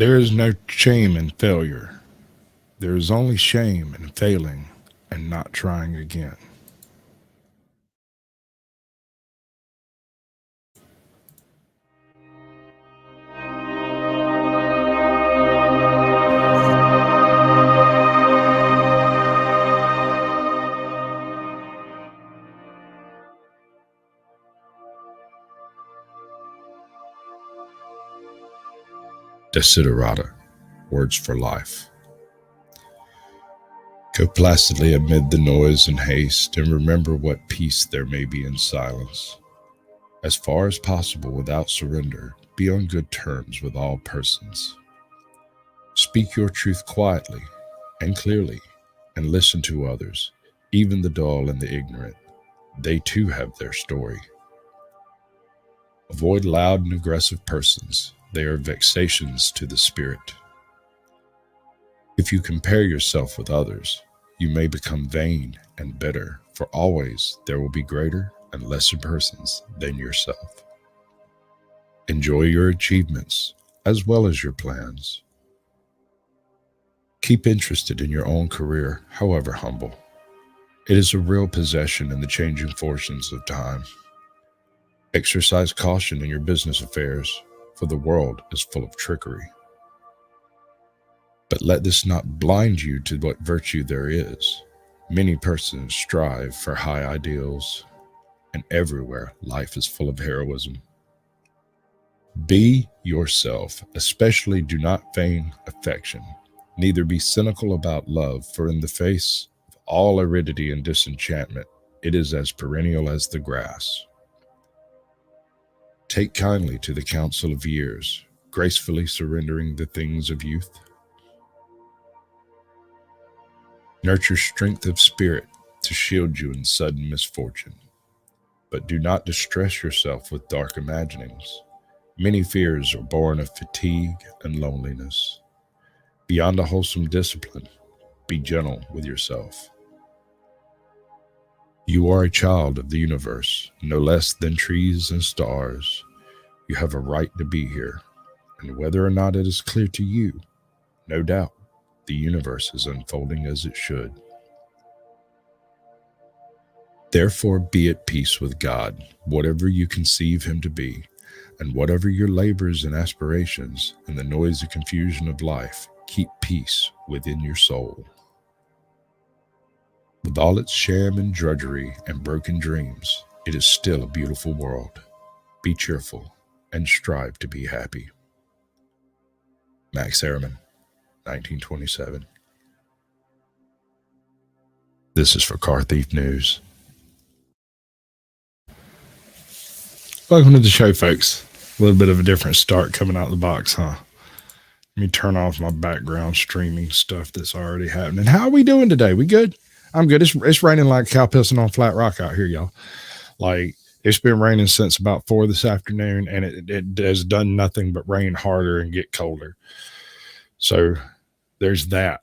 There is no shame in failure. There is only shame in failing and not trying again. Desiderata, words for life. Go placidly amid the noise and haste, and remember what peace there may be in silence. As far as possible without surrender, be on good terms with all persons. Speak your truth quietly and clearly, and listen to others, even the dull and the ignorant. They too have their story. Avoid loud and aggressive persons. They are vexations to the spirit. If you compare yourself with others, you may become vain and bitter, for always there will be greater and lesser persons than yourself. Enjoy your achievements as well as your plans. Keep interested in your own career, however humble. It is a real possession in the changing fortunes of time. Exercise caution in your business affairs, for the world is full of trickery. But let this not blind you to what virtue there is. Many persons strive for high ideals, and everywhere life is full of heroism. Be yourself, especially do not feign affection, neither be cynical about love, for in the face of all aridity and disenchantment, it is as perennial as the grass. Take kindly to the counsel of years, gracefully surrendering the things of youth. Nurture strength of spirit to shield you in sudden misfortune, but do not distress yourself with dark imaginings. Many fears are born of fatigue and loneliness. Beyond a wholesome discipline, be gentle with yourself. You are a child of the universe, no less than trees and stars. You have a right to be here, and whether or not it is clear to you, no doubt, the universe is unfolding as it should. Therefore, be at peace with God, whatever you conceive him to be, and whatever your labors and aspirations in the noisy confusion of life, keep peace within your soul. With all its sham and drudgery and broken dreams, it is still a beautiful world. Be cheerful and strive to be happy. Max Ehrman, 1927. This is for Car Thief News. Welcome to the show, folks. A little bit of a different start coming out of the box, huh? Let me turn off my background streaming stuff that's already happening. How are we doing today? We good? I'm good. It's raining like cow pissing on flat rock out here, y'all. Like, it's been raining since about 4 this afternoon, and it has done nothing but rain harder and get colder. So there's that.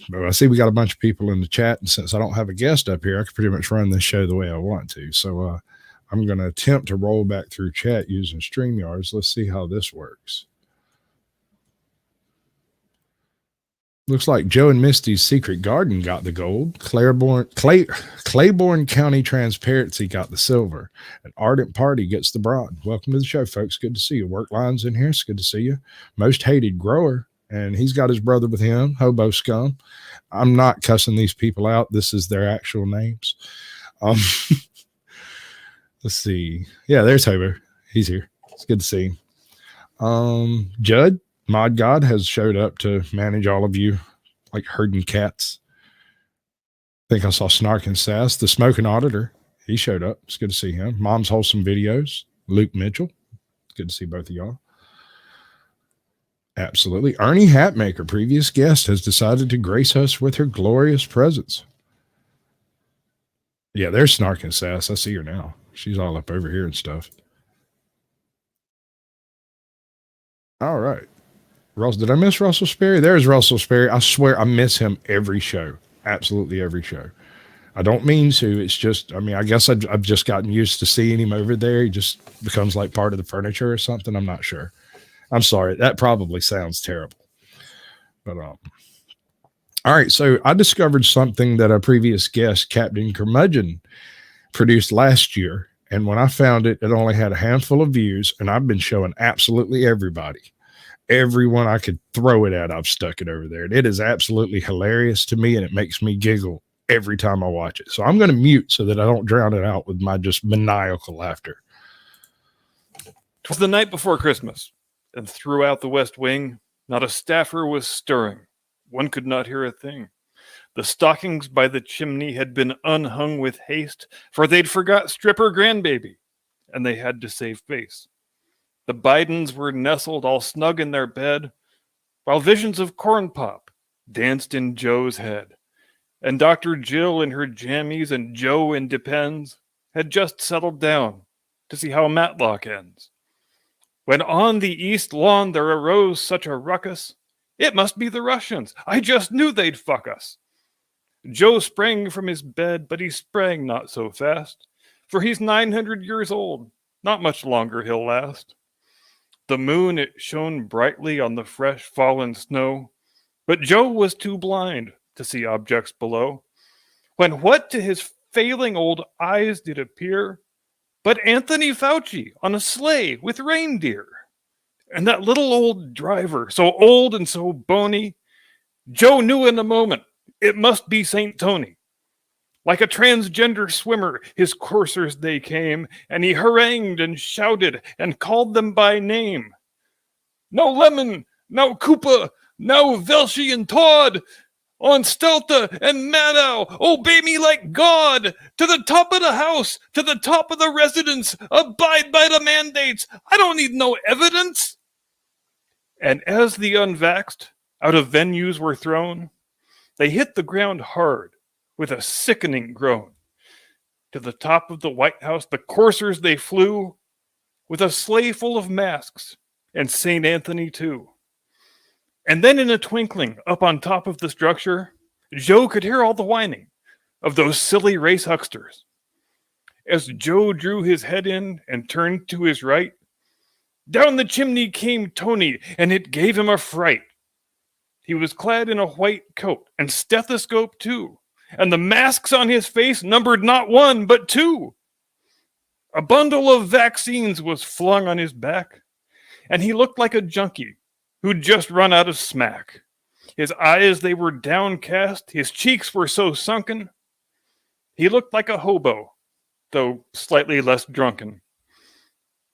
But I see we got a bunch of people in the chat, and since I don't have a guest up here, I can pretty much run this show the way I want to. So I'm going to attempt to roll back through chat using StreamYards. Let's see how this works. Looks like Joe and Misty's Secret Garden got the gold. Claiborne County Transparency got the silver. And Ardent Party gets the bronze. Welcome to the show, folks. Good to see you. Work Line's in here. It's good to see you. Most Hated Grower, and he's got his brother with him, Hobo Scum. I'm not cussing these people out. This is their actual names. Let's see. Yeah, there's Hobo. He's here. It's good to see him. Judd, Mod God, has showed up to manage all of you like herding cats. I think I saw Snark and Sass. The Smoking Auditor, he showed up. It's good to see him. Mom's Wholesome Videos, Luke Mitchell. It's good to see both of y'all. Absolutely. Ernie Hatmaker, previous guest, has decided to grace us with her glorious presence. Yeah, there's Snark and Sass. I see her now. She's all up over here and stuff. All right. Did I miss Russell Sperry? There's Russell Sperry. I swear I miss him every show. Absolutely every show. I don't mean to. It's just, I mean, I guess I've just gotten used to seeing him over there. He just becomes like part of the furniture or something. I'm not sure. I'm sorry. That probably sounds terrible. But all right, so I discovered something that a previous guest, Captain Curmudgeon, produced last year. And when I found it, it only had a handful of views, and I've been showing absolutely everybody. Everyone I could throw it at, I've stuck it over there. And it is absolutely hilarious to me, and it makes me giggle every time I watch it. So I'm going to mute so that I don't drown it out with my just maniacal laughter. 'Twas the night before Christmas, and throughout the west wing, not a staffer was stirring. One could not hear a thing. The stockings by the chimney had been unhung with haste, for they'd forgot stripper grandbaby, and they had to save face. The Bidens were nestled all snug in their bed, while visions of corn pop danced in Joe's head. And Dr. Jill in her jammies and Joe in Depends had just settled down to see how Matlock ends. When on the east lawn there arose such a ruckus, it must be the Russians. I just knew they'd fuck us. Joe sprang from his bed, but he sprang not so fast, for he's 900 years old. Not much longer he'll last. The moon, it shone brightly on the fresh fallen snow, but Joe was too blind to see objects below, when what to his failing old eyes did appear but Anthony Fauci on a sleigh with reindeer. And that little old driver, so old and so bony, Joe knew in a moment it must be St. Tony. Like a transgender swimmer, his coursers they came, and he harangued and shouted and called them by name. No Lemon, no Koopa, no Velshi and Todd, on Stelta and Maddow, obey me like God, to the top of the house, to the top of the residence, abide by the mandates, I don't need no evidence. And as the unvaxxed out of venues were thrown, they hit the ground hard with a sickening groan. To the top of the White House the coursers they flew, with a sleigh full of masks, and St. Anthony too. And then in a twinkling, up on top of the structure, Joe could hear all the whining of those silly race hucksters. As Joe drew his head in and turned to his right, down the chimney came Tony, and it gave him a fright. He was clad in a white coat and stethoscope too, and the masks on his face numbered not one but two. A bundle of vaccines was flung on his back, and he looked like a junkie who'd just run out of smack. His eyes, they were downcast, his cheeks were so sunken. He looked like a hobo, though slightly less drunken.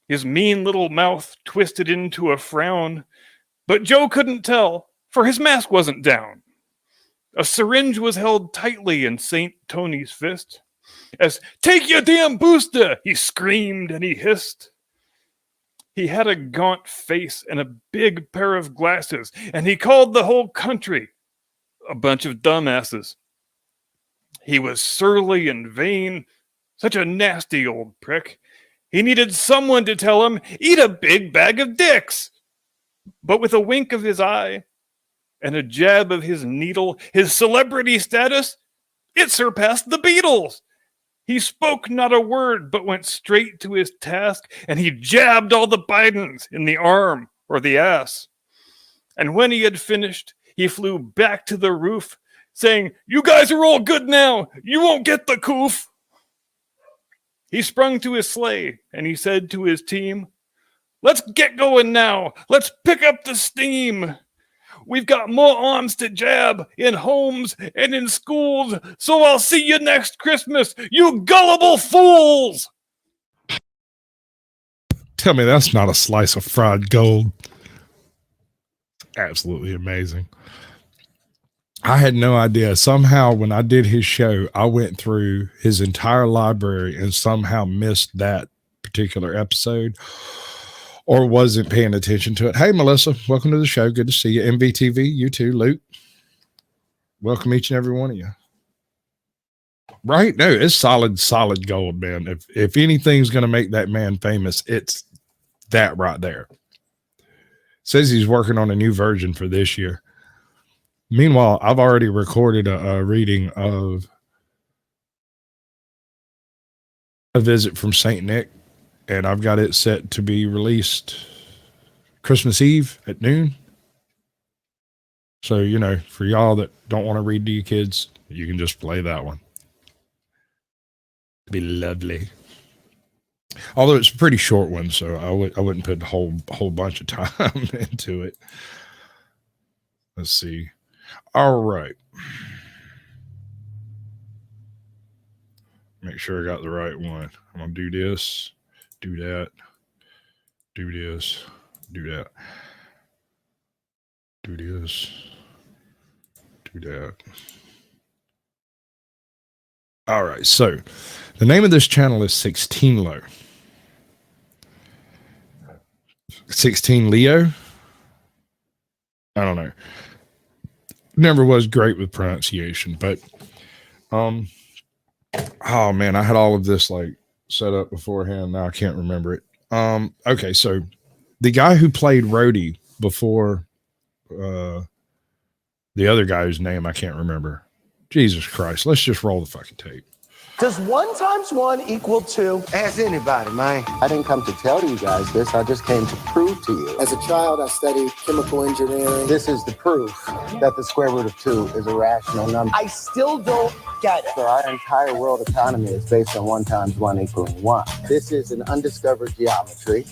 His mean little mouth twisted into a frown, but Joe couldn't tell, for his mask wasn't down. A syringe was held tightly in St. Tony's fist, as, "Take your damn booster!" he screamed and he hissed. He had a gaunt face and a big pair of glasses, and he called the whole country a bunch of dumbasses. He was surly and vain, such a nasty old prick. He needed someone to tell him, "Eat a big bag of dicks." But with a wink of his eye and a jab of his needle, his celebrity status, it surpassed the Beatles. He spoke not a word, but went straight to his task, and he jabbed all the Bidens in the arm or the ass. And when he had finished, he flew back to the roof, saying, "You guys are all good now. You won't get the coof." He sprung to his sleigh, and he said to his team, "Let's get going now. Let's pick up the steam. We've got more arms to jab in homes and in schools, so I'll see you next Christmas, you gullible fools." Tell me that's not a slice of fried gold. Absolutely amazing. I had no idea. Somehow when I did his show, I went through his entire library and somehow missed that particular episode or wasn't paying attention to it. Hey, Melissa, welcome to the show. Good to see you. MVTV, you too, Luke. Welcome each and every one of you. Right? No, it's solid gold, man. If anything's going to make that man famous, it's that right there. Says he's working on a new version for this year. Meanwhile, I've already recorded a reading of A Visit from St. Nick, and I've got it set to be released Christmas Eve at noon. So, you know, for y'all that don't want to read to your kids, you can just play that one. It'd be lovely. Although it's a pretty short one, so I wouldn't put a whole bunch of time into it. Let's see. All right. Make sure I got the right one. I'm going to do this, do that, do this, do that, do this, do that. All right. So the name of this channel is 16 Low. 16 Leo. I don't know. Never was great with pronunciation, but oh man, I had all of this like set up beforehand. Now I can't remember it. Okay, so the guy who played Rhodey before the other guy whose name I can't remember. Jesus Christ, let's just roll the fucking tape. Does 1 times 1 equal 2? Ask anybody, man. I didn't come to tell you guys this. I just came to prove to you. As a child, I studied chemical engineering. This is the proof that the square root of 2 is a rational number. I still don't get it. So our entire world economy is based on 1 times 1 equaling 1. This is an undiscovered geometry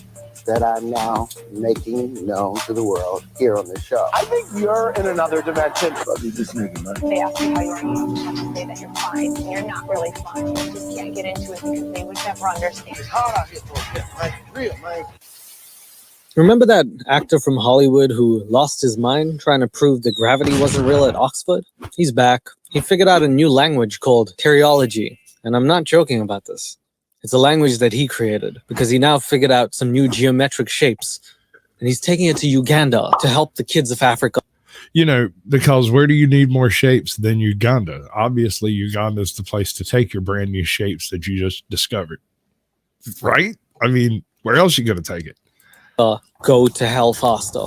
that I'm now making known to the world here on this show. I think you're in another dimension. You just making money. They ask you how you are, you just have to say that you're fine, and you're not really fine. You just can't get into it because they would never understand. It's hard out here for a kid, man. Real, man. Remember that actor from Hollywood who lost his mind trying to prove that gravity wasn't real at Oxford? He's back. He figured out a new language called teriology, and I'm not joking about this. It's a language that he created because he now figured out some new geometric shapes, and he's taking it to Uganda to help the kids of Africa. You know, because where do you need more shapes than Uganda? Obviously, Uganda is the place to take your brand new shapes that you just discovered, right? I mean, where else are you going to take it? Go to hell faster.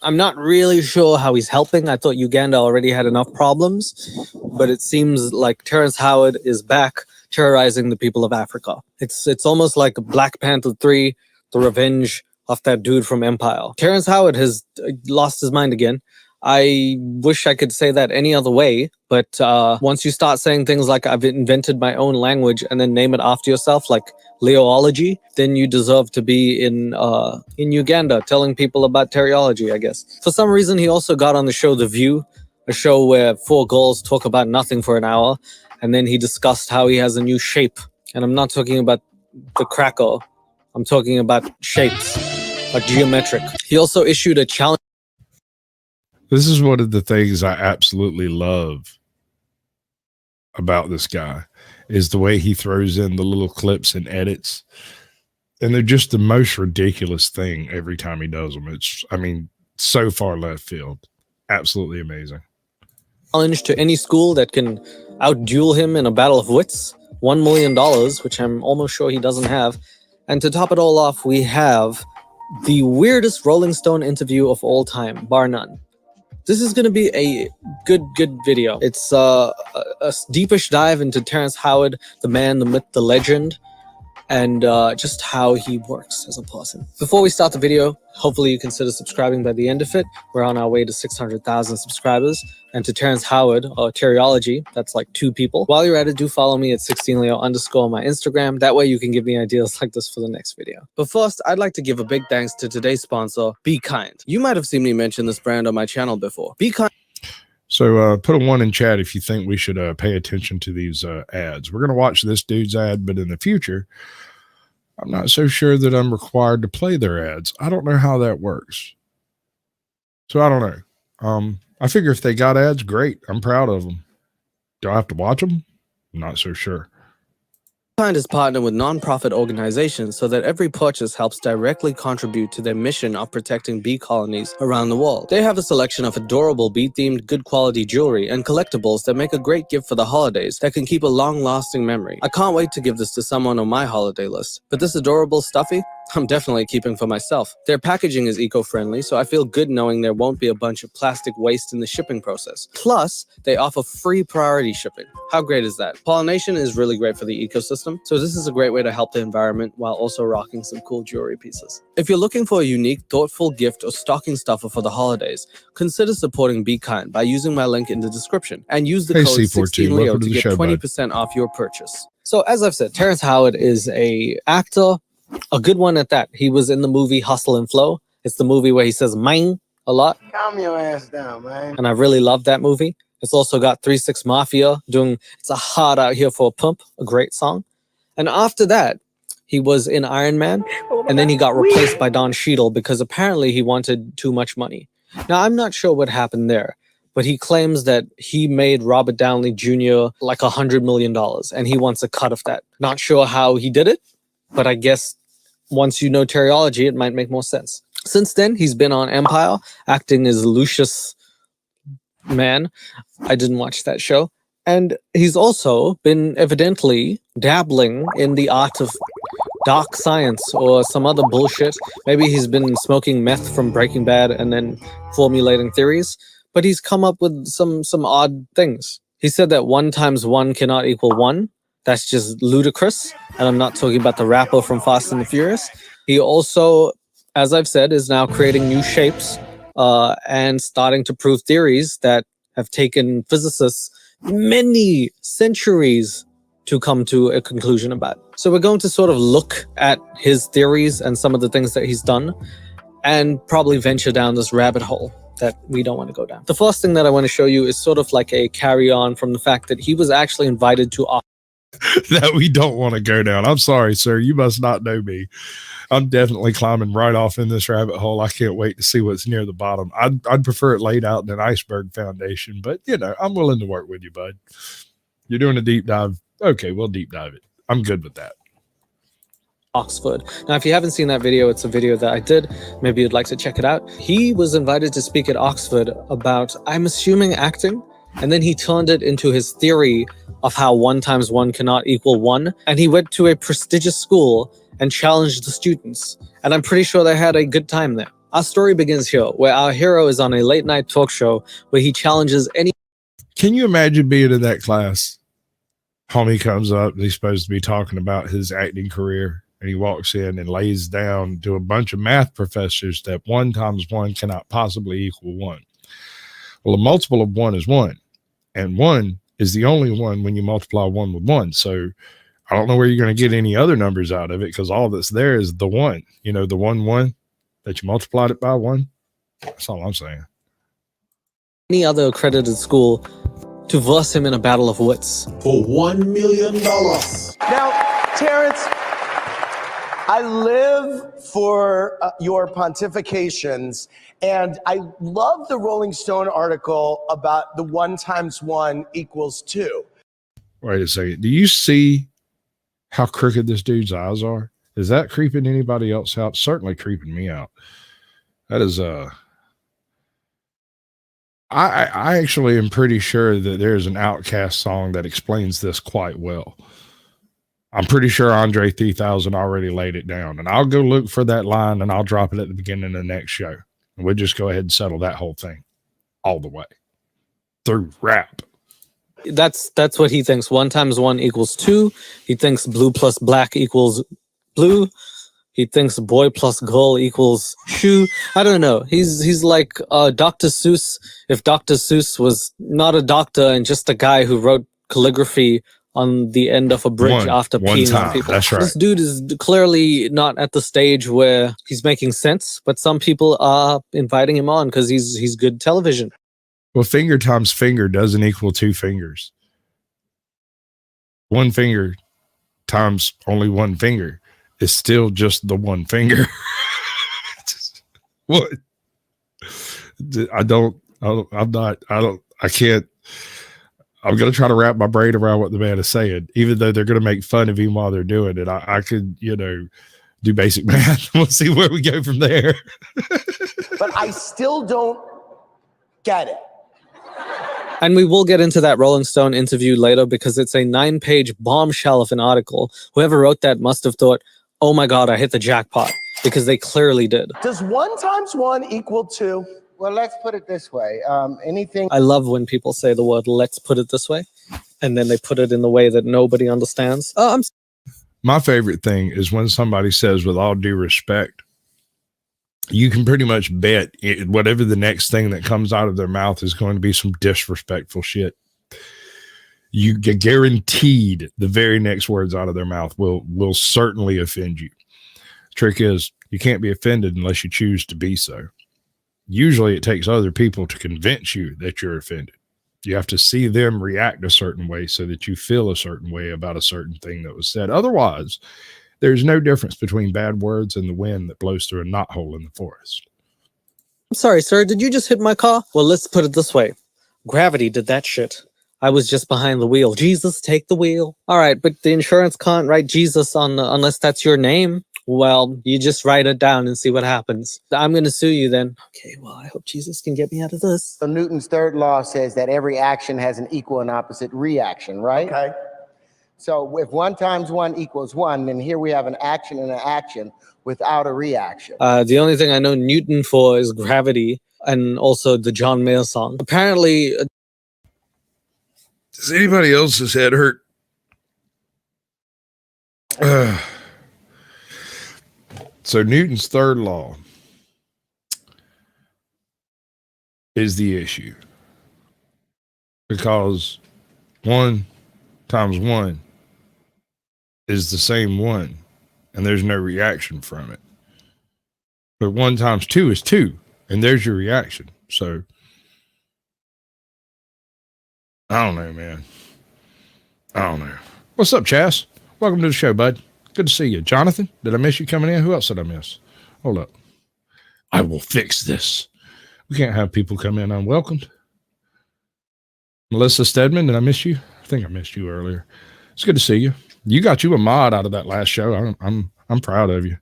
I'm not really sure how he's helping. I thought Uganda already had enough problems, but it seems like Terrence Howard is back terrorizing the people of Africa. It's almost like Black Panther 3, the revenge of that dude from Empire. Terrence Howard has lost his mind again. I wish I could say that any other way, but once you start saying things like I've invented my own language and then name it after yourself, like Leoology, then you deserve to be in Uganda telling people about teriology, I guess. For some reason, he also got on the show The View, a show where 4 girls talk about nothing for an hour, and then he discussed how he has a new shape. And I'm not talking about the cracker. I'm talking about shapes, like geometric. He also issued a challenge. This is one of the things I absolutely love about this guy is the way he throws in the little clips and edits. And they're just the most ridiculous thing every time he does them. It's, I mean, so far left field. Absolutely amazing. Challenge to any school that can outduel him in a battle of wits. $1 million, which I'm almost sure he doesn't have. And to top it all off, we have the weirdest Rolling Stone interview of all time, bar none. This is going to be a good video. It's a deepish dive into Terrence Howard, the man, the myth, the legend, and just how he works as a person. Before we start the video, hopefully you consider subscribing by the end of it. We're on our way to 600,000 subscribers. And to Terrence Howard, or Teriology, that's like 2 people. While you're at it, do follow me at 16leo_ on my Instagram. That way you can give me ideas like this for the next video. But first, I'd like to give a big thanks to today's sponsor, Be Kind. You might have seen me mention this brand on my channel before. Be Kind. So put a 1 in chat if you think we should pay attention to these ads. We're going to watch this dude's ad, but in the future, I'm not so sure that I'm required to play their ads. I don't know how that works. So I don't know. I figure if they got ads, great. I'm proud of them. Do I have to watch them? I'm not so sure. Kind is partnered with non-profit organizations so that every purchase helps directly contribute to their mission of protecting bee colonies around the world. They have a selection of adorable bee-themed, good-quality jewelry and collectibles that make a great gift for the holidays that can keep a long-lasting memory. I can't wait to give this to someone on my holiday list. But this adorable stuffy, I'm definitely keeping for myself. Their packaging is eco-friendly, so I feel good knowing there won't be a bunch of plastic waste in the shipping process. Plus, they offer free priority shipping. How great is that? Pollination is really great for the ecosystem, so this is a great way to help the environment while also rocking some cool jewelry pieces. If you're looking for a unique, thoughtful gift or stocking stuffer for the holidays, consider supporting Be Kind by using my link in the description and use the Hey, code C14, 16Leo welcome to to the get show, bud. 20% off your purchase. So as I've said, Terrence Howard is a actor, a good one at that. He was in the movie Hustle and Flow. It's the movie where he says "mine" a lot. Calm your ass down, man. And I really love that movie. It's also got 3 6 Mafia doing It's a Hard Out Here for a Pump, a great song. And after that, he was in Iron Man, and then he got replaced by Don Cheadle because apparently he wanted too much money. Now, I'm not sure what happened there, but he claims that he made Robert Downey Jr. like $100 million, and he wants a cut of that. Not sure how he did it, but I guess once you know teriology, it might make more sense. Since then, he's been on Empire, acting as Lucius Mann. I didn't watch that show. And he's also been evidently dabbling in the art of dark science or some other bullshit. Maybe he's been smoking meth from Breaking Bad and then formulating theories. But he's come up with some odd things. He said that 1 times 1 cannot equal 1. That's just ludicrous. And I'm not talking about the rapper from Fast and the Furious. He also, as I've said, is now creating new shapes and starting to prove theories that have taken physicists many centuries to come to a conclusion about. So we're going to sort of look at his theories and some of the things that he's done and probably venture down this rabbit hole that we don't want to go down. The first thing that I want to show you is sort of like a carry on from the fact that he was actually invited to That we don't want to go down. I'm sorry, sir. You must not know me. I'm definitely climbing right off in this rabbit hole. I can't wait to see what's near the bottom. I'd prefer it laid out in an iceberg foundation, but you know, I'm willing to work with you, bud. You're doing a deep dive. Okay, we'll deep dive it. I'm good with that. Oxford. Now, if you haven't seen that video, it's a video that I did. Maybe you'd like to check it out. He was invited to speak at Oxford about, I'm assuming, acting. And then he turned it into his theory of how 1 times 1 cannot equal 1. And he went to a prestigious school and challenged the students. And I'm pretty sure they had a good time there. Our story begins here, where our hero is on a late night talk show where he challenges any... Can you imagine being in that class? Homie comes up, and he's supposed to be talking about his acting career. And he walks in and lays down to a bunch of math professors that 1 times 1 cannot possibly equal 1. Well, a multiple of 1 is 1. And 1 is the only one when you multiply 1 with 1. So I don't know where you're going to get any other numbers out of it because all that's there is the 1. You know, the 1 that you multiplied it by 1. That's all I'm saying. Any other accredited school to verse him in a battle of wits. For $1 million. Now, Terrence, I live for your pontifications, and I love the Rolling Stone article about the 1 times 1 equals 2. Wait a second. Do you see how crooked this dude's eyes are? Is that creeping anybody else out? Certainly creeping me out. That is I actually am pretty sure that there's an Outcast song that explains this quite well. I'm pretty sure Andre 3000 already laid it down, and I'll go look for that line and I'll drop it at the beginning of the next show. And we'll just go ahead and settle that whole thing all the way through rap. That's what he thinks. 1 times 1 equals 2. He thinks blue plus black equals blue. He thinks boy plus girl equals shoe. I don't know. He's like Dr. Seuss. If Dr. Seuss was not a doctor and just a guy who wrote calligraphy on the end of a bridge after peeing on people. That's right. This dude is clearly not at the stage where he's making sense, but some people are inviting him on because he's good television. Well, finger times finger doesn't equal 2 fingers. 1 finger times only 1 finger is still just the 1 finger. What? I'm going to try to wrap my brain around what the man is saying, even though they're going to make fun of him while they're doing it. I could, do basic math. We'll see where we go from there. But I still don't get it. And we will get into that Rolling Stone interview later because it's a 9-page bombshell of an article. Whoever wrote that must have thought, oh my God, I hit the jackpot, because they clearly did. Does 1 times 1 equal 2? Well, let's put it this way. Anything. I love when people say the word, let's put it this way, and then they put it in the way that nobody understands. My favorite thing is when somebody says, with all due respect, you can pretty much bet whatever the next thing that comes out of their mouth is going to be some disrespectful shit. You get guaranteed the very next words out of their mouth will certainly offend you. Trick is, you can't be offended unless you choose to be so. Usually it takes other people to convince you that you're offended. You have to see them react a certain way so that you feel a certain way about a certain thing that was said. Otherwise, there's no difference between bad words and the wind that blows through a knothole in the forest. I'm sorry, sir, did you just hit my car? Well, let's put it this way. Gravity did that shit. I was just behind the wheel. Jesus, take the wheel. All right, but the insurance can't write Jesus on unless that's your name. Well, you just write it down and see what happens. I'm going to sue you then. Okay, well, I hope Jesus can get me out of this. So Newton's third law says that every action has an equal and opposite reaction, right? Okay. So if 1 times 1 equals 1, then here we have an action and an action without a reaction. The only thing I know Newton for is gravity and also the John Mayer song. Apparently... Does anybody else's head hurt? So Newton's third law is the issue, because 1 times 1 is the same 1, and there's no reaction from it. But 1 times 2 is 2, and there's your reaction. So I don't know, man. I don't know. What's up, Chas? Welcome to the show, bud. Good to see you. Jonathan, did I miss you coming in? Who else did I miss? Hold up. I will fix this. We can't have people come in unwelcomed. Melissa Stedman, did I miss you? I think I missed you earlier. It's good to see you. You got you a mod out of that last show. I'm proud of you.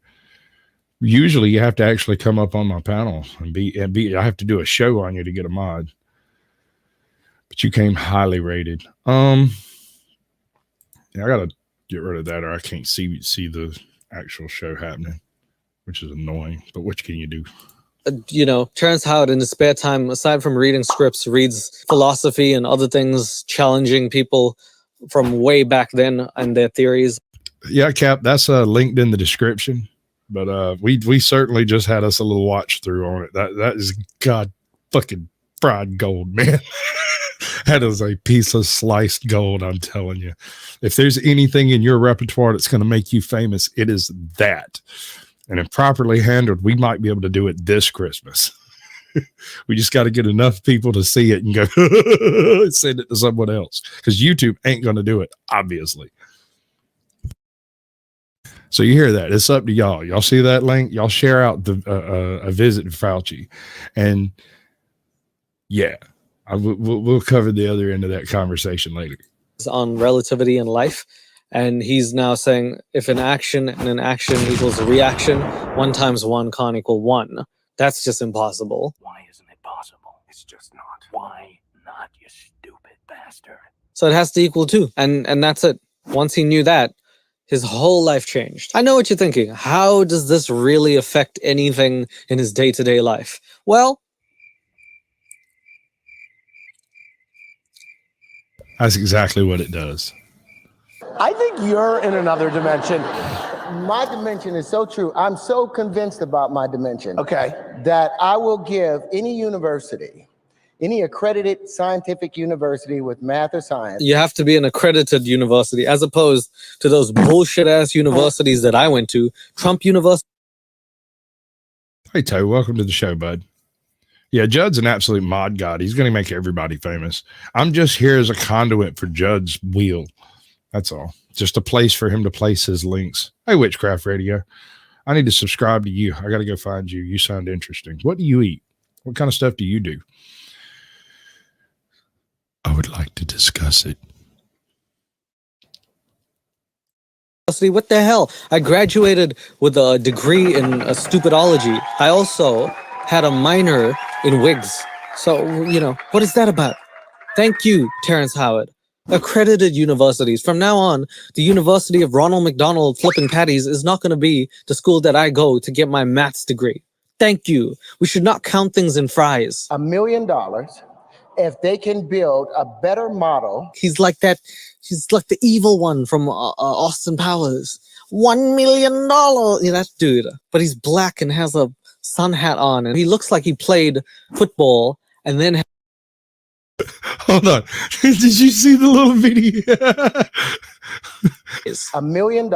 Usually you have to actually come up on my panel and be I have to do a show on you to get a mod. But you came highly rated. Yeah, I gotta get rid of that, or I can't see the actual show happening, which is annoying. But what can you do? Terrence Howard in his spare time, aside from reading scripts, reads philosophy and other things challenging people from way back then and their theories. Yeah, Cap, that's linked in the description. But we certainly just had us a little watch through on it. That is god fucking fried gold, man. That is a piece of sliced gold, I'm telling you. If there's anything in your repertoire that's going to make you famous, it is that. And if properly handled, we might be able to do it this Christmas. We just got to get enough people to see it and go send it to someone else, because YouTube ain't going to do it, obviously. So you hear that? It's up to y'all. Y'all see that link? Y'all share out the a visit to Fauci, and yeah, we'll cover the other end of that conversation later. On relativity in life, and he's now saying if an action and an action equals a reaction, 1 times 1 can't equal 1. That's just impossible. Why isn't it possible? It's just not. Why not, you stupid bastard? So it has to equal 2, and that's it. Once he knew that, his whole life changed. I know what you're thinking. How does this really affect anything in his day-to-day life? Well, that's exactly what it does. I think you're in another dimension. My dimension is so true. I'm so convinced about my dimension. Okay. That I will give any university, any accredited scientific university with math or science. you have to be an accredited university, as opposed to those bullshit-ass universities that I went to. Trump University. Hey, Toe, welcome to the show, bud. Yeah, Judd's an absolute mod god. He's going to make everybody famous. I'm just here as a conduit for Judd's wheel. That's all. Just a place for him to place his links. Hey, Witchcraft Radio, I need to subscribe to you. I got to go find you. You sound interesting. What do you eat? What kind of stuff do you do? I would like to discuss it. What the hell? I graduated with a degree in stupidology. I also had a minor in wigs. So, what is that about? Thank you, Terrence Howard. accredited universities. From now on, the University of Ronald McDonald Flippin' Patties is not going to be the school that I go to get my maths degree. Thank you. We should not count things in fries. $1 million if they can build a better model. He's like that. He's like the evil one from Austin Powers. $1 million. Yeah, that dude. But he's black and has a sun hat on, and he looks like he played football and then. Hold on. Did you see the little video? $1 million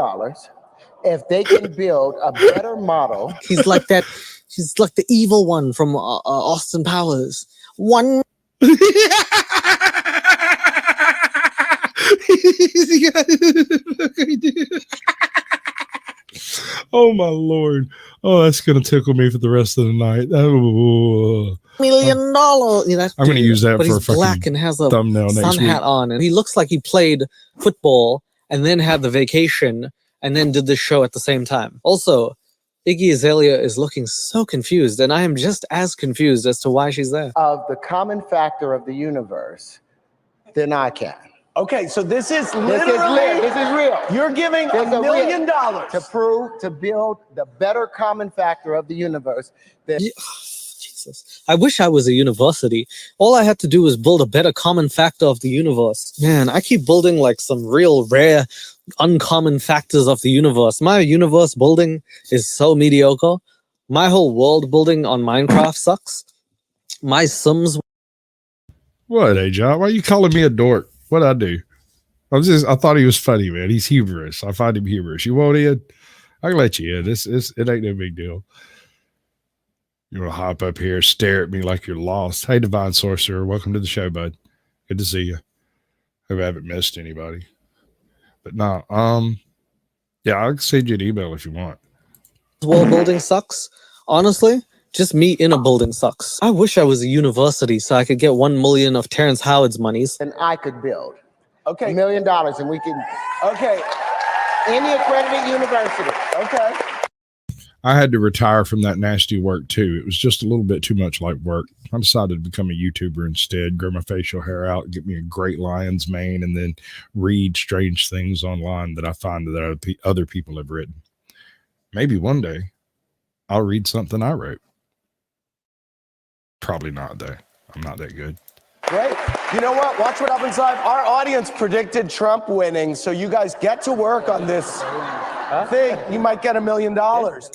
if they can build a better model. He's like that. He's like the evil one from Austin Powers. One. Oh my Lord. Oh, that's gonna tickle me for the rest of the night. Oh. $1 million. Yeah, that I'm gonna dude. use that But for a he's fucking black and has a thumbnail next sun week. hat on, and he looks like he played football and then had the vacation and then did the show at the same time. Also, Iggy Azalea is looking so confused, and I am just as confused as to why she's there. Of the common factor of the universe than I can. Okay, so this is This literally, is real. you're giving There's $1 million. To build the better common factor of the universe. Jesus. I wish I was a university. All I had to do was build a better common factor of the universe. Man, I keep building like some real rare, uncommon factors of the universe. My universe building is so mediocre. My whole world building on Minecraft sucks. My Sims. What, John? Why are you calling me a dork? What'd I do? I thought he was funny, man. He's humorous. I find him humorous. You want in? I can let you in. It ain't no big deal. You want to hop up here, stare at me like you're lost. Hey, Divine Sorcerer. Welcome to the show, bud. Good to see you. Hope I haven't missed anybody. But no, yeah, I'll send you an email if you want. World building sucks. Honestly, just me in a building sucks. I wish I was a university so I could get 1 million of Terrence Howard's monies. And I could build. Okay. $1 million and we can. Okay. Any accredited university. Okay. I had to retire from that nasty work too. It was just a little bit too much like work. I decided to become a YouTuber instead, grow my facial hair out, get me a great lion's mane, and then read strange things online that I find that other people have written. Maybe one day I'll read something I wrote. Probably not, though. I'm not that good. Great. You know what? Watch what happens live. Our audience predicted Trump winning, so you guys get to work on this thing. You might get $1 million.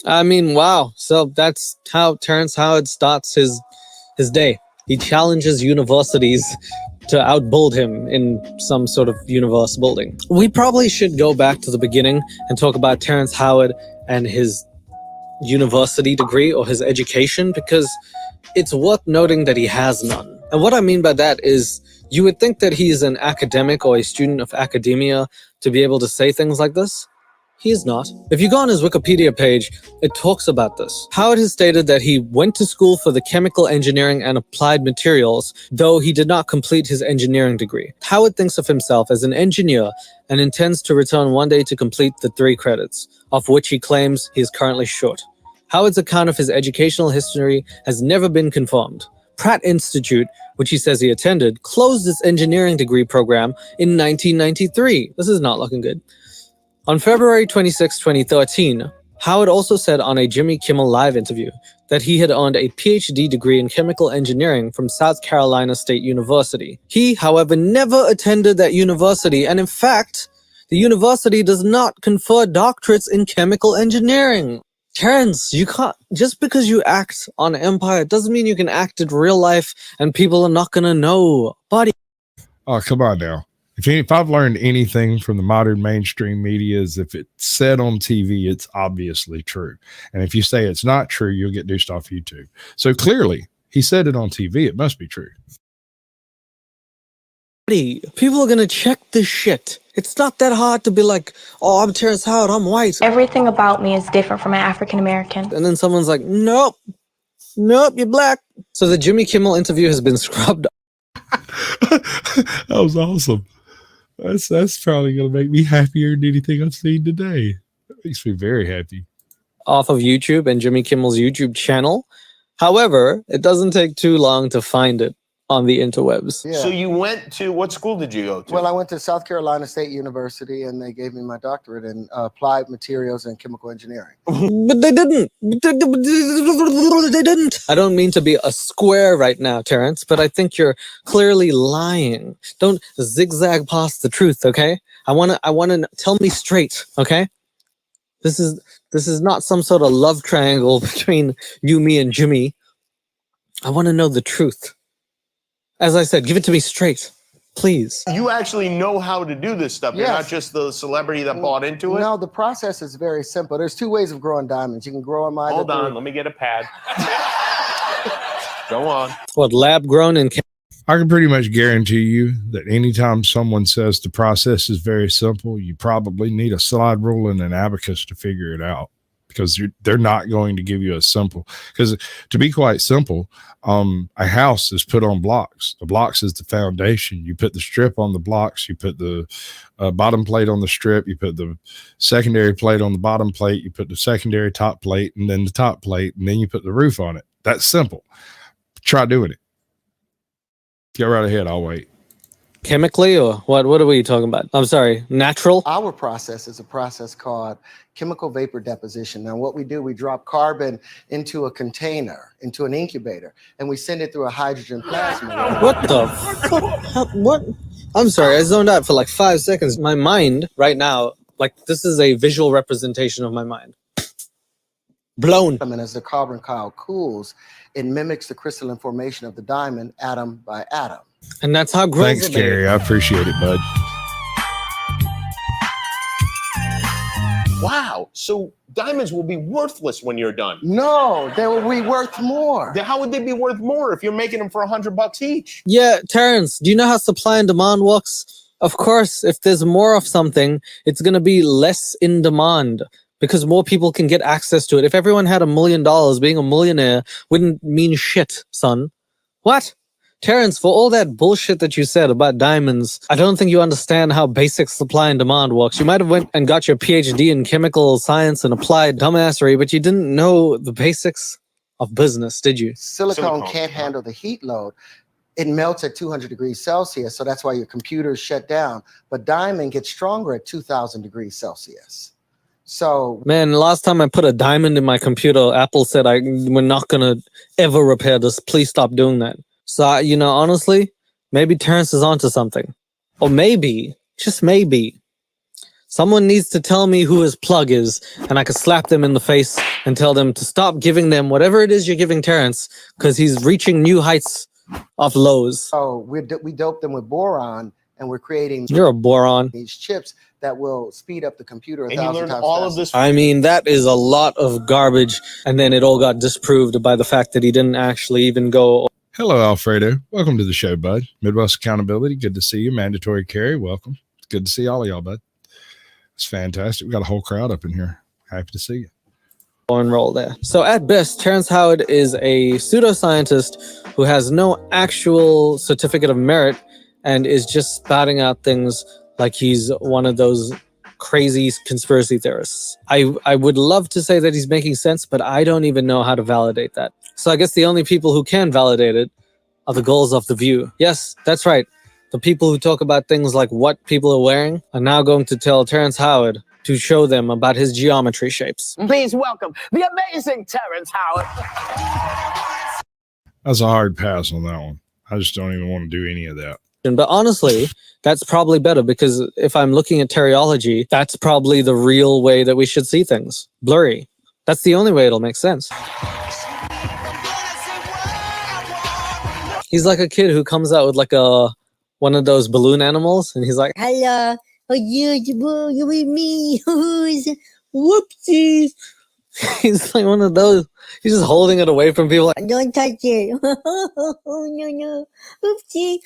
I mean, wow. So that's how Terrence Howard starts his day. He challenges universities to outbuild him in some sort of universe building. We probably should go back to the beginning and talk about Terrence Howard and his university degree or his education, because it's worth noting that he has none. And what I mean by that is, you would think that he's an academic or a student of academia to be able to say things like this. He is not. If you go on his Wikipedia page, it talks about this. Howard has stated that he went to school for the chemical engineering and applied materials, though he did not complete his engineering degree. Howard thinks of himself as an engineer and intends to return one day to complete the 3 credits, of which he claims he is currently short. Howard's account of his educational history has never been confirmed. Pratt Institute, which he says he attended, closed its engineering degree program in 1993. This is not looking good. On February 26, 2013, Howard also said on a Jimmy Kimmel Live interview that he had earned a PhD degree in chemical engineering from South Carolina State University. He, however, never attended that university, and in fact, the university does not confer doctorates in chemical engineering. Terrence, you can't, just because you act on Empire doesn't mean you can act in real life and people are not gonna know, buddy. Oh, come on now. If I've learned anything from the modern mainstream media, is if it's said on TV, it's obviously true. And if you say it's not true, you'll get deuced off YouTube. So clearly, he said it on TV. It must be true. People are gonna check this shit. It's not that hard to be like, oh, I'm Terrence Howard, I'm white. Everything about me is different from an African American. And then someone's like, nope, you're black. So the Jimmy Kimmel interview has been scrubbed. That was awesome. That's probably going to make me happier than anything I've seen today. That makes me very happy. Off of YouTube and Jimmy Kimmel's YouTube channel. However, it doesn't take too long to find it on the interwebs. So you went to, what school did you go to? Well, I went to South Carolina State University, and they gave me my doctorate in applied materials and chemical engineering. But they didn't. They didn't. I don't mean to be a square right now, Terrence, but I think you're clearly lying. Don't zigzag past the truth, okay? I wanna tell me straight, okay? This is not some sort of love triangle between you, me, and Jimmy. I want to know the truth. As I said, give it to me straight, please. You actually know how to do this stuff. You're Yes. not just the celebrity that bought into it. No, the process is very simple. There's two ways of growing diamonds. You can grow them either Hold on, through- let me get a pad. Go on. What, lab grown in I can pretty much guarantee you that anytime someone says the process is very simple, you probably need a slide rule and an abacus to figure it out, because they're not going to give you a simple. Because to be quite simple, a house is put on blocks. The blocks is the foundation. You put the strip on the blocks. You put the bottom plate on the strip. You put the secondary plate on the bottom plate. You put the secondary top plate, and then the top plate, and then you put the roof on it. That's simple. Try doing it. Go right ahead. I'll wait. chemically, or what are we talking about? I'm sorry, natural? Our process is a process called chemical vapor deposition. Now, what we do, we drop carbon into a container, into an incubator, and we send it through a hydrogen plasma. What the fuck? What? I'm sorry, I zoned out for like 5 seconds. My mind right now, like this is a visual representation of my mind. Blown. And as the carbon coil cools, it mimics the crystalline formation of the diamond atom by atom. And that's how grills Thanks, are made. Gary. I appreciate it, bud. Wow. So diamonds will be worthless when you're done. No, they will be worth more. Then how would they be worth more if you're making them for $100 each? Yeah, Terrence, do you know how supply and demand works? Of course, if there's more of something, it's going to be less in demand because more people can get access to it. If everyone had $1 million, being a millionaire wouldn't mean shit, son. What? Terrence, for all that bullshit that you said about diamonds, I don't think you understand how basic supply and demand works. You might have went and got your PhD in chemical science and applied dumbassery, but you didn't know the basics of business, did you? Silicone can't handle the heat load. It melts at 200 degrees Celsius, so that's why your computer is shut down. But diamond gets stronger at 2,000 degrees Celsius. So, Man, last time I put a diamond in my computer, Apple said we're not going to ever repair this. Please stop doing that. So, honestly, maybe Terrence is onto something. Or maybe, just maybe, someone needs to tell me who his plug is, and I can slap them in the face and tell them to stop giving them whatever it is you're giving Terrence, because he's reaching new heights of lows. we dope them with boron, and we're creating You're a boron. these chips that will speed up the computer And you 1,000 learn times all faster. of this. I mean, that is a lot of garbage, and then it all got disproved by the fact that he didn't actually even go. Hello, Alfredo. Welcome to the show, bud. Midwest Accountability. Good to see you. Mandatory carry. Welcome. It's good to see all of y'all, bud. It's fantastic. We got a whole crowd up in here. Happy to see you. Enroll there. So at best, Terrence Howard is a pseudoscientist who has no actual certificate of merit and is just spouting out things like he's one of those crazy conspiracy theorists. I would love to say that he's making sense, but I don't even know how to validate that. So I guess the only people who can validate it are the goals of The View. Yes, that's right. The people who talk about things like what people are wearing are now going to tell Terrence Howard to show them about his geometry shapes. Please welcome the amazing Terrence Howard. That's a hard pass on that one. I just don't even want to do any of that. But honestly, that's probably better because if I'm looking at teriology, that's probably the real way that we should see things. Blurry. That's the only way it'll make sense. He's like a kid who comes out with like one of those balloon animals and he's like, Hello, oh you with me? whoopsies. He's like one of those. He's just holding it away from people. Like, Don't touch it. Oh no, oopsie.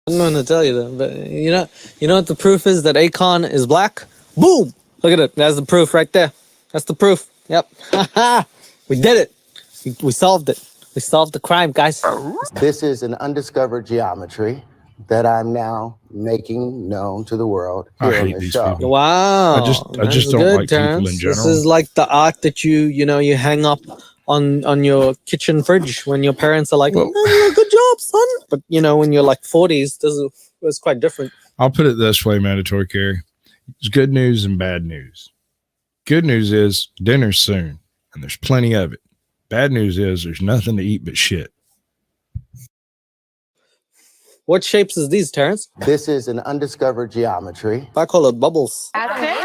I'm going to tell you that, but you know what the proof is that Akon is black? Boom! Look at it. That's the proof right there. That's the proof. Yep. We did it. We solved it. We solved the crime, guys. This is an undiscovered geometry that I'm now making known to the world I here on hate this these show. people. Wow. I just That's don't good, like people in Terrence. This general. is like the art that you hang up on your kitchen fridge when your parents are like, Well- "Oh, good job, son." But when you're like 40s, it's quite different. I'll put it this way, Mandatory Carey. There's good news and bad news. Good news is dinner's soon, and there's plenty of it. Bad news is there's nothing to eat but shit. What shapes is these, Terrence? This is an undiscovered geometry. I call it bubbles. That's amazing.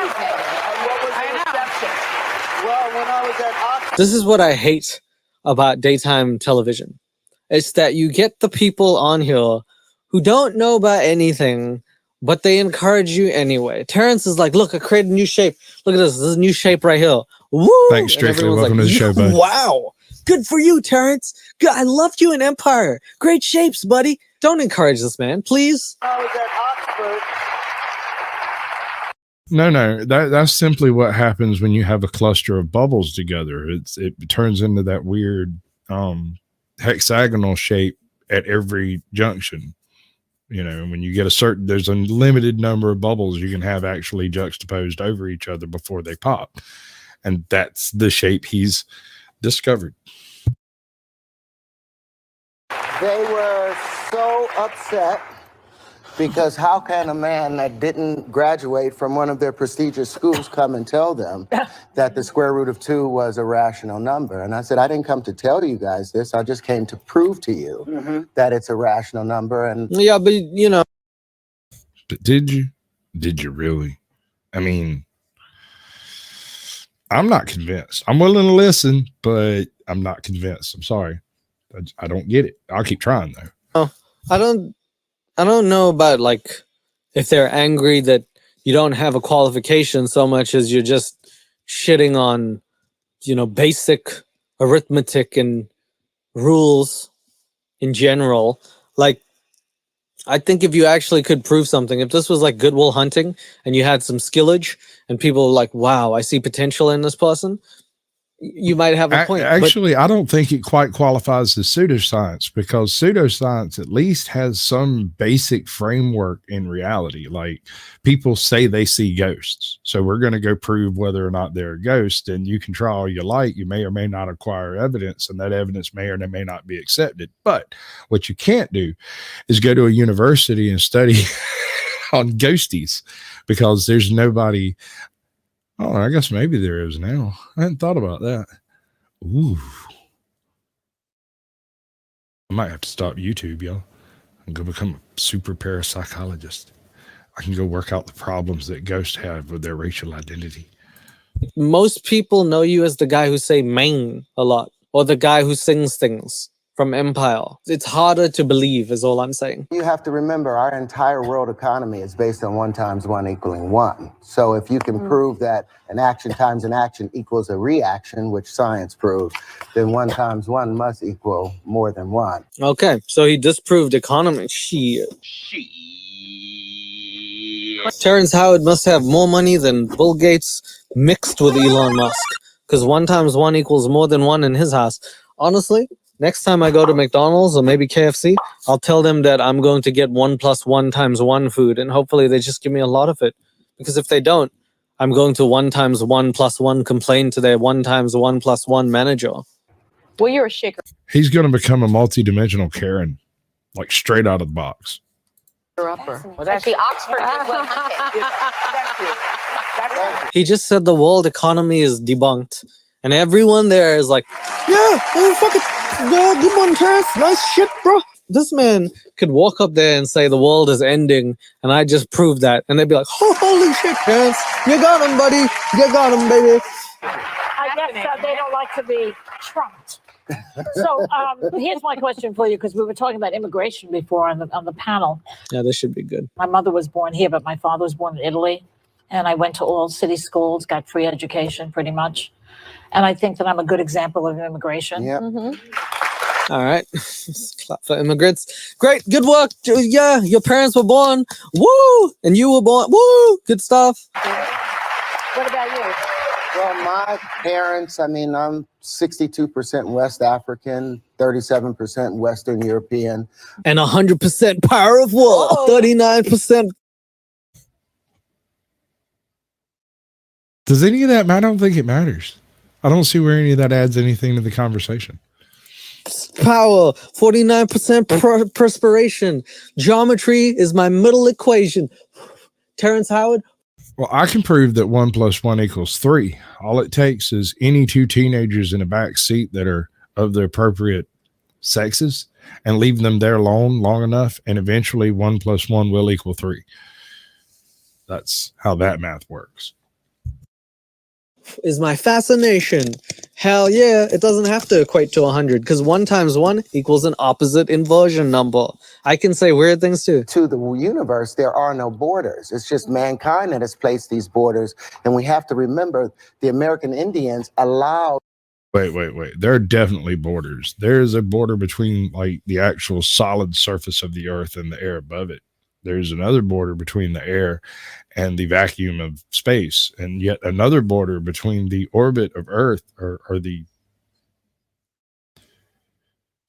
Well, when I was at Oxford, This is what I hate about daytime television. It's that you get the people on here who don't know about anything, but they encourage you anyway. Terrence is like, look, I created a new shape. Look at this. This is a new shape right here. Woo! Thanks, And Strictly. everyone's Welcome to the show, bud. Wow. Good for you, Terrence. Good. I loved you in Empire. Great shapes, buddy. Don't encourage this man, please. I was at Oxford. No, that's simply what happens when you have a cluster of bubbles together. It turns into that weird hexagonal shape at every junction. When you get there's a limited number of bubbles you can have actually juxtaposed over each other before they pop. And that's the shape he's discovered. They were so upset because how can a man that didn't graduate from one of their prestigious schools come and tell them that the square root of 2 was a rational number? And I said, I didn't come to tell you guys this. I just came to prove to you that it's a rational number. And Yeah, but But did you? Did you really? I mean, I'm not convinced. I'm willing to listen, but I'm not convinced. I'm sorry. I don't get it. I'll keep trying though. I don't know about like if they're angry that you don't have a qualification so much as you're just shitting on, basic arithmetic and rules in general. Like, I think if you actually could prove something, if this was like Good Will Hunting and you had some skillage and people were like, wow, I see potential in this person, you might have a point. Actually, I don't think it quite qualifies as pseudoscience, because pseudoscience at least has some basic framework in reality. Like, people say they see ghosts, so we're going to go prove whether or not they're a ghost, and you can try all you like. You may or may not acquire evidence, and that evidence may or may not be accepted. But what you can't do is go to a university and study on ghosties, because there's nobody. Oh, I guess maybe there is now. I hadn't thought about that. Ooh. I might have to stop YouTube, y'all. I'm going to become a super parapsychologist. I can go work out the problems that ghosts have with their racial identity. Most people know you as the guy who say "main" a lot, or the guy who sings things from Empire. It's harder to believe, is all I'm saying. you have to remember, our entire world economy is based on 1 × 1 = 1. So if you can prove that an action times an action equals a reaction, which science proved, then 1 × 1 must equal more than 1. Okay, so he disproved economy. Shit. Terrence Howard must have more money than Bill Gates mixed with Elon Musk, because 1 × 1 = more than 1 in his house. Honestly, next time I go to McDonald's or maybe KFC, I'll tell them that I'm going to get 1 + 1 × 1 food, and hopefully they just give me a lot of it. Because if they don't, I'm going to 1 × 1 + 1 complain to their 1 × 1 + 1 manager. Well, you're a shaker. He's going to become a multi-dimensional Karen, like straight out of the box. Upper. Well, that's the Oxford. He just said the world economy is debunked, and everyone there is like, yeah, oh, fuck it. Yeah, good one, Terrence. Nice shit, bro. This man could walk up there and say the world is ending, and I just proved that. And they'd be like, oh, holy shit, Terrence. You got him, buddy. You got him, baby. I guess they don't like to be trumped. So here's my question for you, because we were talking about immigration before on the panel. Yeah, this should be good. My mother was born here, but my father was born in Italy. And I went to all city schools, got free education pretty much. And I think that I'm a good example of immigration. Yep. All right. Clap for immigrants. Great. Good work. Yeah, your parents were born. Woo! And you were born. Woo! Good stuff. What about you? Well, my parents, I mean, I'm 62% West African, 37% Western European. And 100% power of will, 39%. Does any of that matter? I don't think it matters. I don't see where any of that adds anything to the conversation. Power, 49% perspiration. Geometry is my middle equation. Terrence Howard. Well, I can prove that 1 + 1 = 3. All it takes is any two teenagers in a back seat that are of the appropriate sexes and leave them there alone long enough, and eventually 1 + 1 will equal 3. That's how that math works. Is my fascination. Hell yeah, it doesn't have to equate to 100 because 1 × 1 = an opposite inversion number. I can say weird things too. To the universe, there are no borders. It's just mankind that has placed these borders. And we have to remember the American Indians allowed. Wait. There are definitely borders. There's a border between like the actual solid surface of the earth and the air above it. There's another border between the air and the vacuum of space, and yet another border between the orbit of Earth or the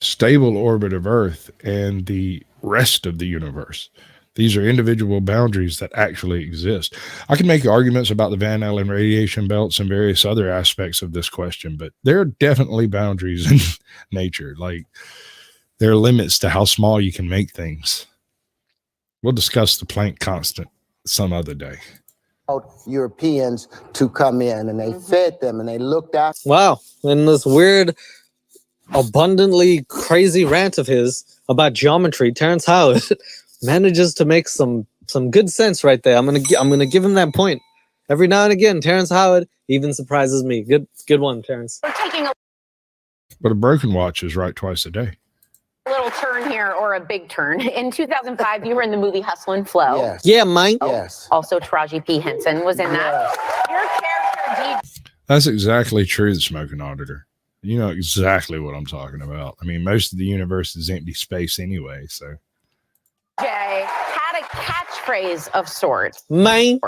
stable orbit of Earth and the rest of the universe. These are individual boundaries that actually exist. I can make arguments about the Van Allen radiation belts and various other aspects of this question, but there are definitely boundaries in nature. Like, there are limits to how small you can make things. We'll discuss the Planck constant some other day. Europeans to come in, and they fed them and they looked after. Wow. And this weird, abundantly crazy rant of his about geometry, Terrence Howard manages to make some good sense right there. I'm gonna give him that point. Every now and again, Terrence Howard even surprises me. Good one, Terrence. We're taking But a broken watch is right twice a day. a little turn here, or a big turn. In 2005, you were in the movie Hustle and Flow. Yes. Yeah, Mike. Yes. Also, Taraji P. Henson was in that. Your character, That's exactly true, the smoking auditor. You know exactly what I'm talking about. I mean, most of the universe is empty space anyway, so. DJ, had a catchphrase of sorts. Mine.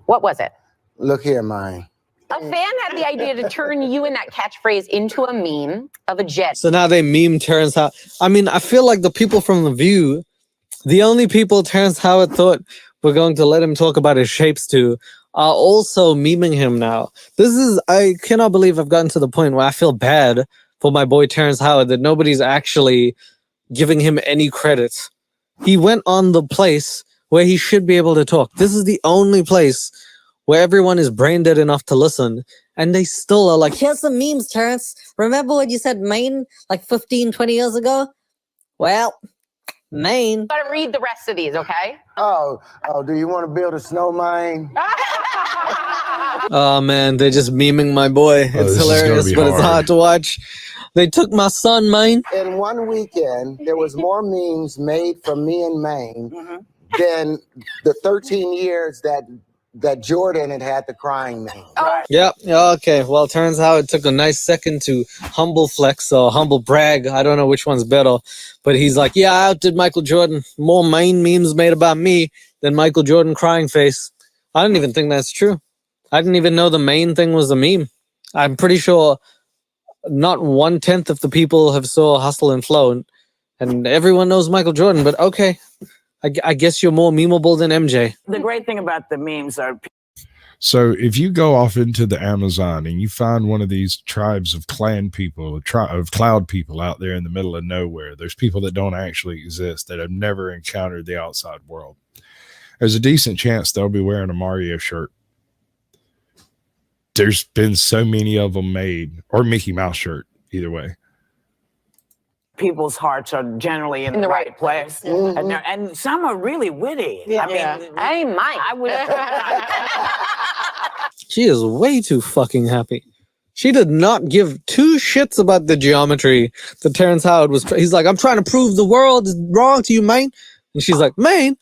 What was it? Look here, mine. A fan had the idea to turn you and that catchphrase into a meme of a jet. So now they meme Terrence Howard. I mean, I feel like the people from The View, the only people Terrence Howard thought were going to let him talk about his shapes to, are also memeing him now. I cannot believe I've gotten to the point where I feel bad for my boy Terrence Howard that nobody's actually giving him any credit. He went on the place where he should be able to talk. This is the only place where everyone is brain dead enough to listen, and they still are like, Here's some memes, Terrence. Remember when you said Maine like 15, 20 years ago? Well, Maine. Gotta read the rest of these, okay? Oh, do you want to build a snow mine? oh man, they're just memeing my boy. It's this is gonna hilarious, be but it's hard. hard to watch. They took my son, man. In one weekend, there was more memes made from me and Maine than the 13 years that Jordan had the crying meme. Yep. Yeah, okay. Well, turns out it took a nice second to humble flex or humble brag. I don't know which one's better. But he's like, yeah, I outdid Michael Jordan. More main memes made about me than Michael Jordan crying face. I didn't even think that's true. I didn't even know the main thing was a meme. I'm pretty sure not 1/10 of the people have saw Hustle and Flow. And everyone knows Michael Jordan. But okay. I guess you're more memeable than MJ. The great thing about the memes are So if you go off into the Amazon and you find one of these tribes of clan people, of cloud people out there in the middle of nowhere, there's people that don't actually exist, that have never encountered the outside world. There's a decent chance they'll be wearing a Mario shirt. There's been so many of them made, or Mickey Mouse shirt, either way. people's hearts are generally in the right place. And some are really witty. I mean, I ain't mine. I would She is way too fucking happy. She did not give two shits about the geometry that Terrence Howard was. He's like, I'm trying to prove the world is wrong to you, man. And she's like, man,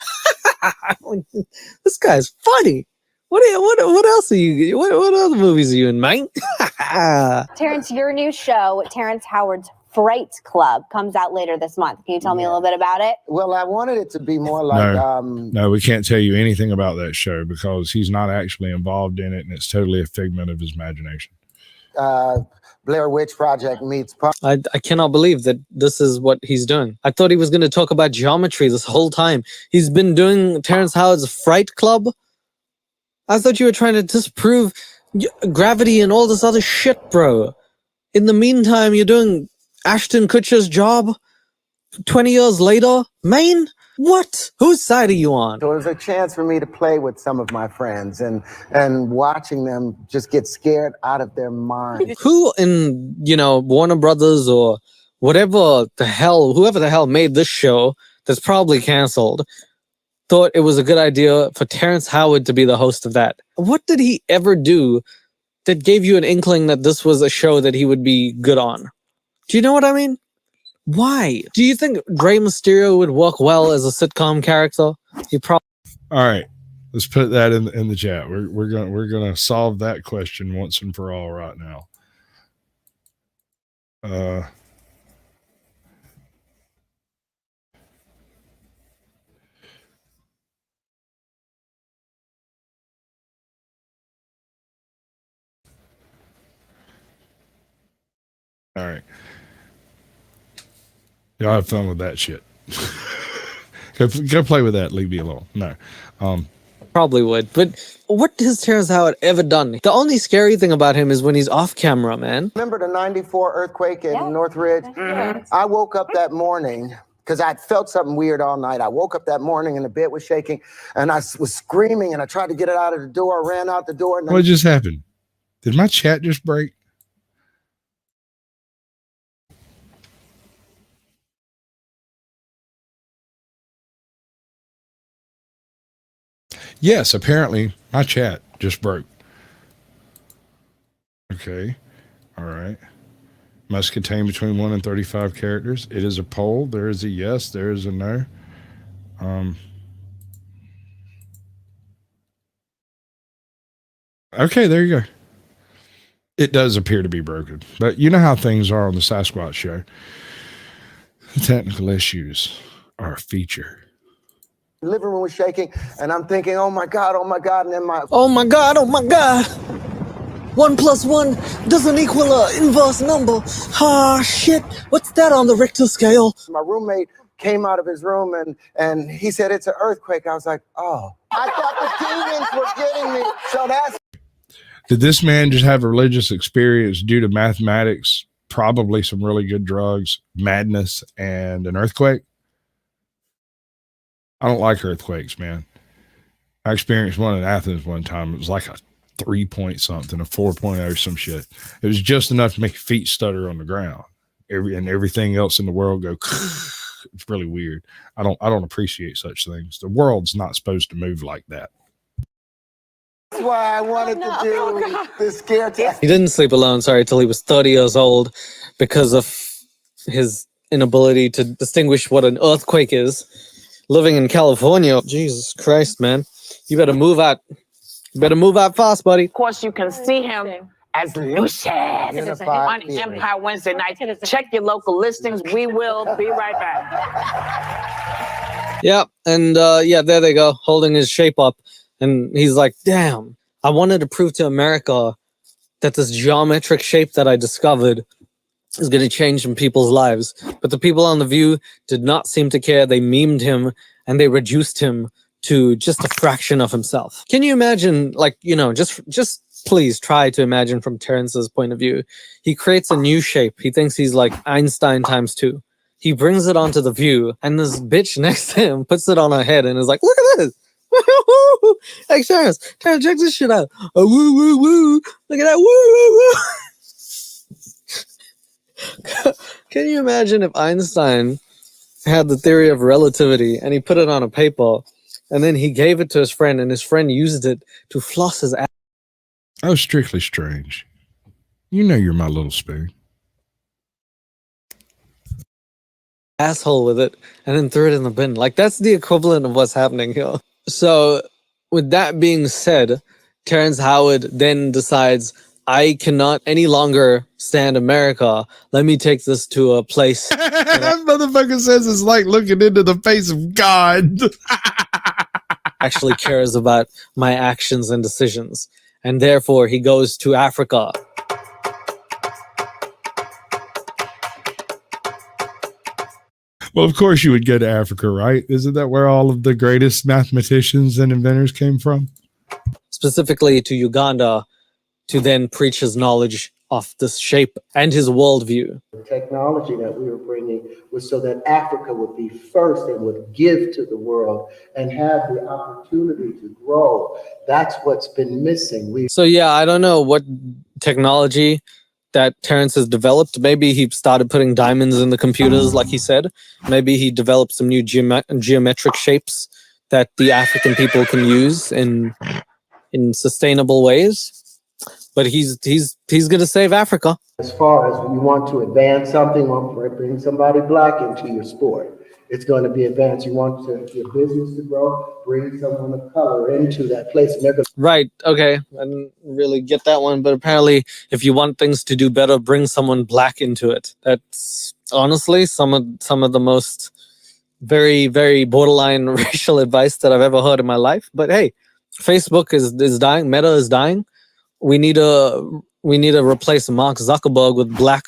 this guy's funny. What else are you? What other movies are you in, man? Terrence, your new show, Terrence Howard's Fright Club comes out later this month. Can you tell me a little bit about it? Well, I wanted it to be more like No, we can't tell you anything about that show because he's not actually involved in it, and it's totally a figment of his imagination. Blair Witch Project meets I cannot believe that this is what he's doing. I thought he was going to talk about geometry this whole time. He's been doing Terrence Howard's Fright Club. I thought you were trying to disprove gravity and all this other shit, bro. In the meantime, you're doing Ashton Kutcher's job 20 years later? Man, what? Whose side are you on? So it was a chance for me to play with some of my friends and watching them just get scared out of their minds. Who in, Warner Brothers or whoever the hell made this show that's probably canceled thought it was a good idea for Terrence Howard to be the host of that? What did he ever do that gave you an inkling that this was a show that he would be good on? Do you know what I mean? Why? Do you think Rey Mysterio would work well as a sitcom character? He probably. All right, let's put that in the chat. We're gonna solve that question once and for all right now. All right. Y'all have fun with that shit. Go play with that. Leave me alone. No. Probably would. But what has Terrence Howard ever done? The only scary thing about him is when he's off camera, man. Remember the 94 earthquake in Northridge? Mm-hmm. I woke up that morning because I felt something weird all night. I woke up that morning and the bed was shaking and I was screaming and I tried to get it out of the door. I ran out the door. And what just happened? Did my chat just break? Yes, apparently my chat just broke. Okay. All right. Must contain between 1 and 35 characters. It is a poll. There is a yes. There is a no. Okay, there you go. It does appear to be broken. But you know how things are on the Sasquatch show. The technical issues are a feature. Living room was shaking, and I'm thinking, oh my God, and then oh my God. 1 + 1 doesn't equal an inverse number. Ah, shit. What's that on the Richter scale? My roommate came out of his room, and he said, it's an earthquake. I was like, oh. I thought the demons were getting me, so that's... Did this man just have a religious experience due to mathematics, probably some really good drugs, madness, and an earthquake? I don't like earthquakes, man. I experienced one in Athens one time. It was like a 3 something, a 4.0 some shit. It was just enough to make your feet stutter on the ground. Everything else in the world go. It's really weird. I don't appreciate such things. The world's not supposed to move like that. That's why I wanted to do this scare test. He didn't sleep alone, till he was 30 years old because of his inability to distinguish what an earthquake is. Living in California, Jesus Christ, man. You better move out. You better move out fast, buddy. Of course, you can see him as Lucius on Empire Wednesday night. Check your local listings. We will be right back. Yeah, and there they go, holding his shape up. And he's like, damn, I wanted to prove to America that this geometric shape that I discovered is going to change some people's lives. But the people on The View did not seem to care. They memed him and they reduced him to just a fraction of himself. Can you imagine, just please try to imagine from Terrence's point of view. He creates a new shape. He thinks he's like Einstein ×2. He brings it onto The View and this bitch next to him puts it on her head and is like, look at this. Hey, Terrence, check this shit out. Oh, woo, woo, woo. Look at that. Woo, woo, woo. Can you imagine if Einstein had the theory of relativity and he put it on a paper and then he gave it to his friend and his friend used it to floss his ass? Oh, Strictly Strange. You know you're my little spoon. Asshole with it and then threw it in the bin. Like, that's the equivalent of what's happening here. So, with that being said, Terrence Howard then decides, I cannot any longer stand America. Let me take this to a place. That motherfucker says it's like looking into the face of God. Actually cares about my actions and decisions. And therefore, he goes to Africa. Well, of course you would go to Africa, right? Isn't that where all of the greatest mathematicians and inventors came from? Specifically to Uganda, to then preach his knowledge of this shape and his worldview. The technology that we were bringing was so that Africa would be first and would give to the world and have the opportunity to grow. That's what's been missing. So yeah, I don't know what technology that Terrence has developed. Maybe he started putting diamonds in the computers, like he said. Maybe he developed some new geometric shapes that the African people can use in sustainable ways. But he's going to save Africa. As far as you want to advance something, bring somebody black into your sport. It's going to be advanced. You want your business to grow, bring someone of color into that place. And they're going Right. Okay. I didn't really get that one, but apparently if you want things to do better, bring someone black into it. That's honestly some of the most very, very borderline racial advice that I've ever heard in my life. But hey, Facebook is dying. Meta is dying. We need to replace Mark Zuckerberg with Black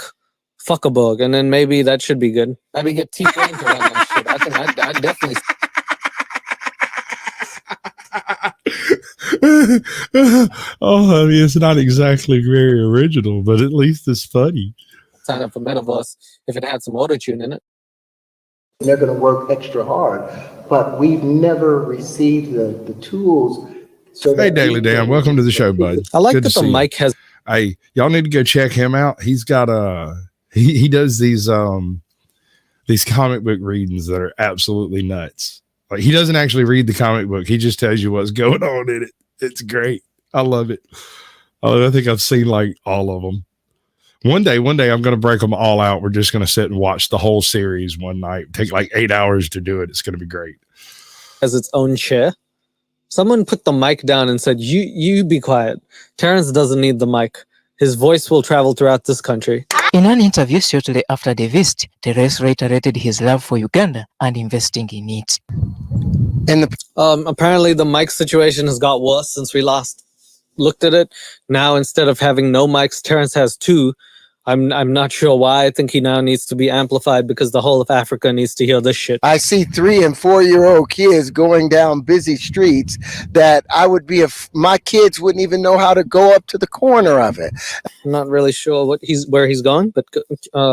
Fuckerberg, and then maybe that should be good. Maybe get T-Pain to run that shit. I think I'd definitely. Oh, I mean, it's not exactly very original, but at least it's funny. Sign up for Metaverse if it had some auto-tune in it. They're going to work extra hard, but we've never received the tools. So hey, Daily Dan, welcome to the show, bud. I like that the mic has. Hey, y'all need to go check him out. He's got he does these comic book readings that are absolutely nuts. Like, he doesn't actually read the comic book. He just tells you what's going on in it. It's great. I love it. I think I've seen like all of them. One day I'm going to break them all out. We're just going to sit and watch the whole series one night. Take like 8 hours to do it. It's going to be great. Has its own chair. Someone put the mic down and said, you be quiet. Terrence doesn't need the mic. His voice will travel throughout this country. In an interview shortly after the visit, Terrence reiterated his love for Uganda and investing in it. Apparently the mic situation has got worse since we last looked at it. Now, instead of having no mics, Terrence has two. I'm not sure why. I think he now needs to be amplified because the whole of Africa needs to hear this shit. I see 3- and 4-year-old kids going down busy streets that I would be if my kids wouldn't even know how to go up to the corner of it. I'm not really sure where he's going, but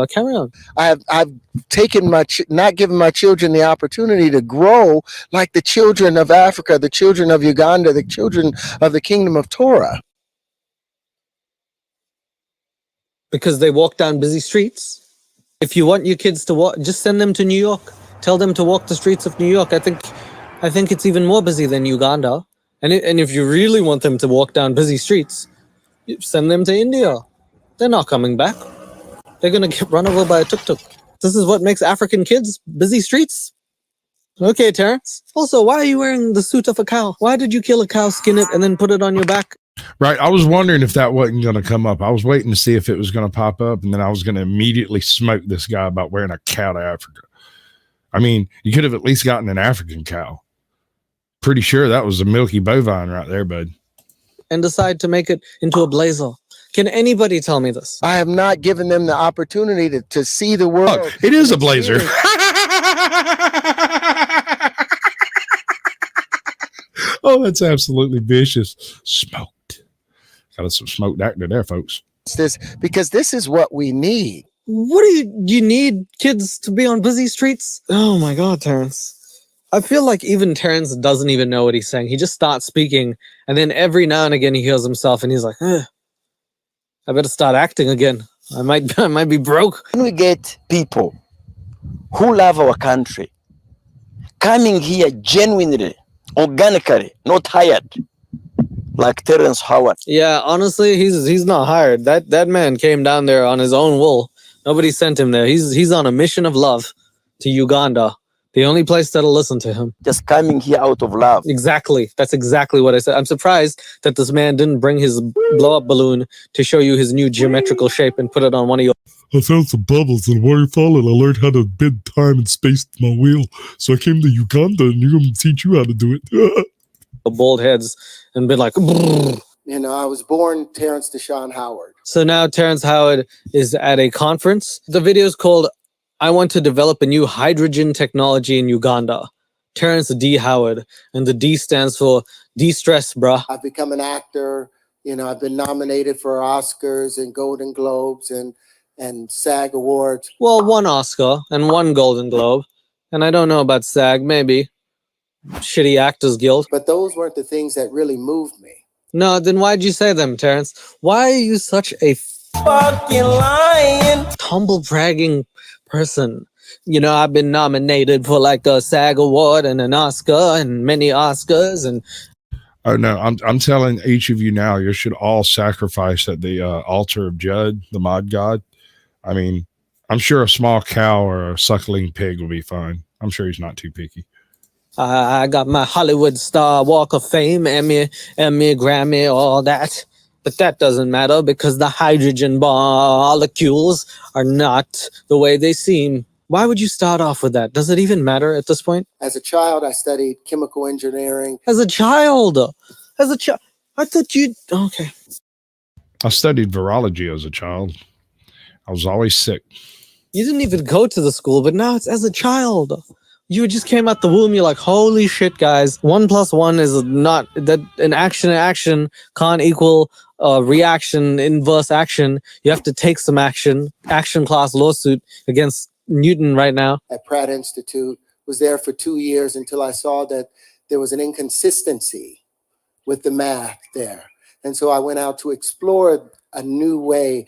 carry on. I've taken not given my children the opportunity to grow like the children of Africa, the children of Uganda, the children of the Kingdom of Torah. Because they walk down busy streets. If you want your kids to walk, just send them to New York. Tell them to walk the streets of New York. I think it's even more busy than Uganda. And if you really want them to walk down busy streets, send them to India. They're not coming back. They're going to get run over by a tuk-tuk. This is what makes African kids busy streets. Okay, Terrence. Also, why are you wearing the suit of a cow? Why did you kill a cow, skin it, and then put it on your back? Right. I was wondering if that wasn't going to come up. I was waiting to see if it was going to pop up, and then I was going to immediately smoke this guy about wearing a cow to Africa. I mean, you could have at least gotten an African cow. Pretty sure that was a milky bovine right there, bud. And decide to make it into a blazer. Can anybody tell me this? I have not given them the opportunity to see the world. Oh, it is a blazer. Oh, that's absolutely vicious. Smoked. Got some smoked actor there, folks. Because this is what we need. What do you need kids to be on busy streets? Oh my God, Terrence. I feel like even Terrence doesn't even know what he's saying. He just starts speaking, and then every now and again he hears himself, and he's like, I better start acting again. I might be broke. When we get people who love our country coming here genuinely, organically, not hired, like Terrence Howard. Yeah, honestly, he's not hired. That man came down there on his own will. Nobody sent him there. He's on a mission of love to Uganda. The only place that'll listen to him. Just coming here out of love. Exactly. That's exactly what I said. I'm surprised that this man didn't bring his blow-up balloon to show you his new geometrical shape and put it on one of your... I found some bubbles in a waterfall and I learned how to bend time and space with my wheel. So I came to Uganda and you're going to teach you how to do it. bald heads and been like... Brrr. You know, I was born Terrence Deshaun Howard. So now Terrence Howard is at a conference. The video is called I Want to Develop a New Hydrogen Technology in Uganda. Terrence D. Howard. And the D stands for de-stress, bruh. I've become an actor. You know, I've been nominated for Oscars and Golden Globes and SAG Awards. Well, one Oscar and one Golden Globe. And I don't know about SAG, maybe. Shitty Actors Guild. But those weren't the things that really moved me. No, then why'd you say them, Terrence? Why are you such a fucking lying, humble bragging person? You know, I've been nominated for like a SAG award and an Oscar and many Oscars and... Oh no, I'm telling each of you now, you should all sacrifice at the altar of Judd, the mod god. I mean, I'm sure a small cow or a suckling pig will be fine. I'm sure he's not too picky. I got my Hollywood Star Walk of Fame, Emmy, Grammy, all that. But that doesn't matter because the hydrogen molecules are not the way they seem. Why would you start off with that? Does it even matter at this point? As a child, I studied chemical engineering. As a child? I thought you'd... Okay. I studied virology as a child. I was always sick. You didn't even go to the school, but now it's as a child. You just came out the womb. You're like, holy shit, guys. 1 + 1 is not that an action can't equal reaction, inverse action. You have to take some action class lawsuit against Newton right now. At Pratt Institute, was there for 2 years until I saw that there was an inconsistency with the math there. And so I went out to explore a new way.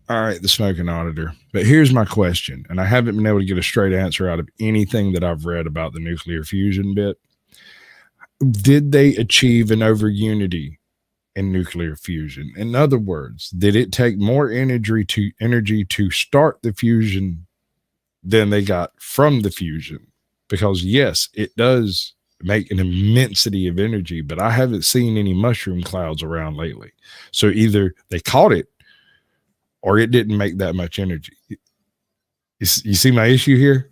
All right, the smoking auditor. But here's my question, and I haven't been able to get a straight answer out of anything that I've read about the nuclear fusion bit. Did they achieve an over-unity in nuclear fusion? In other words, did it take more energy to start the fusion than they got from the fusion? Because yes, it does make an immensity of energy, but I haven't seen any mushroom clouds around lately. So either they caught it or it didn't make that much energy. You see my issue here?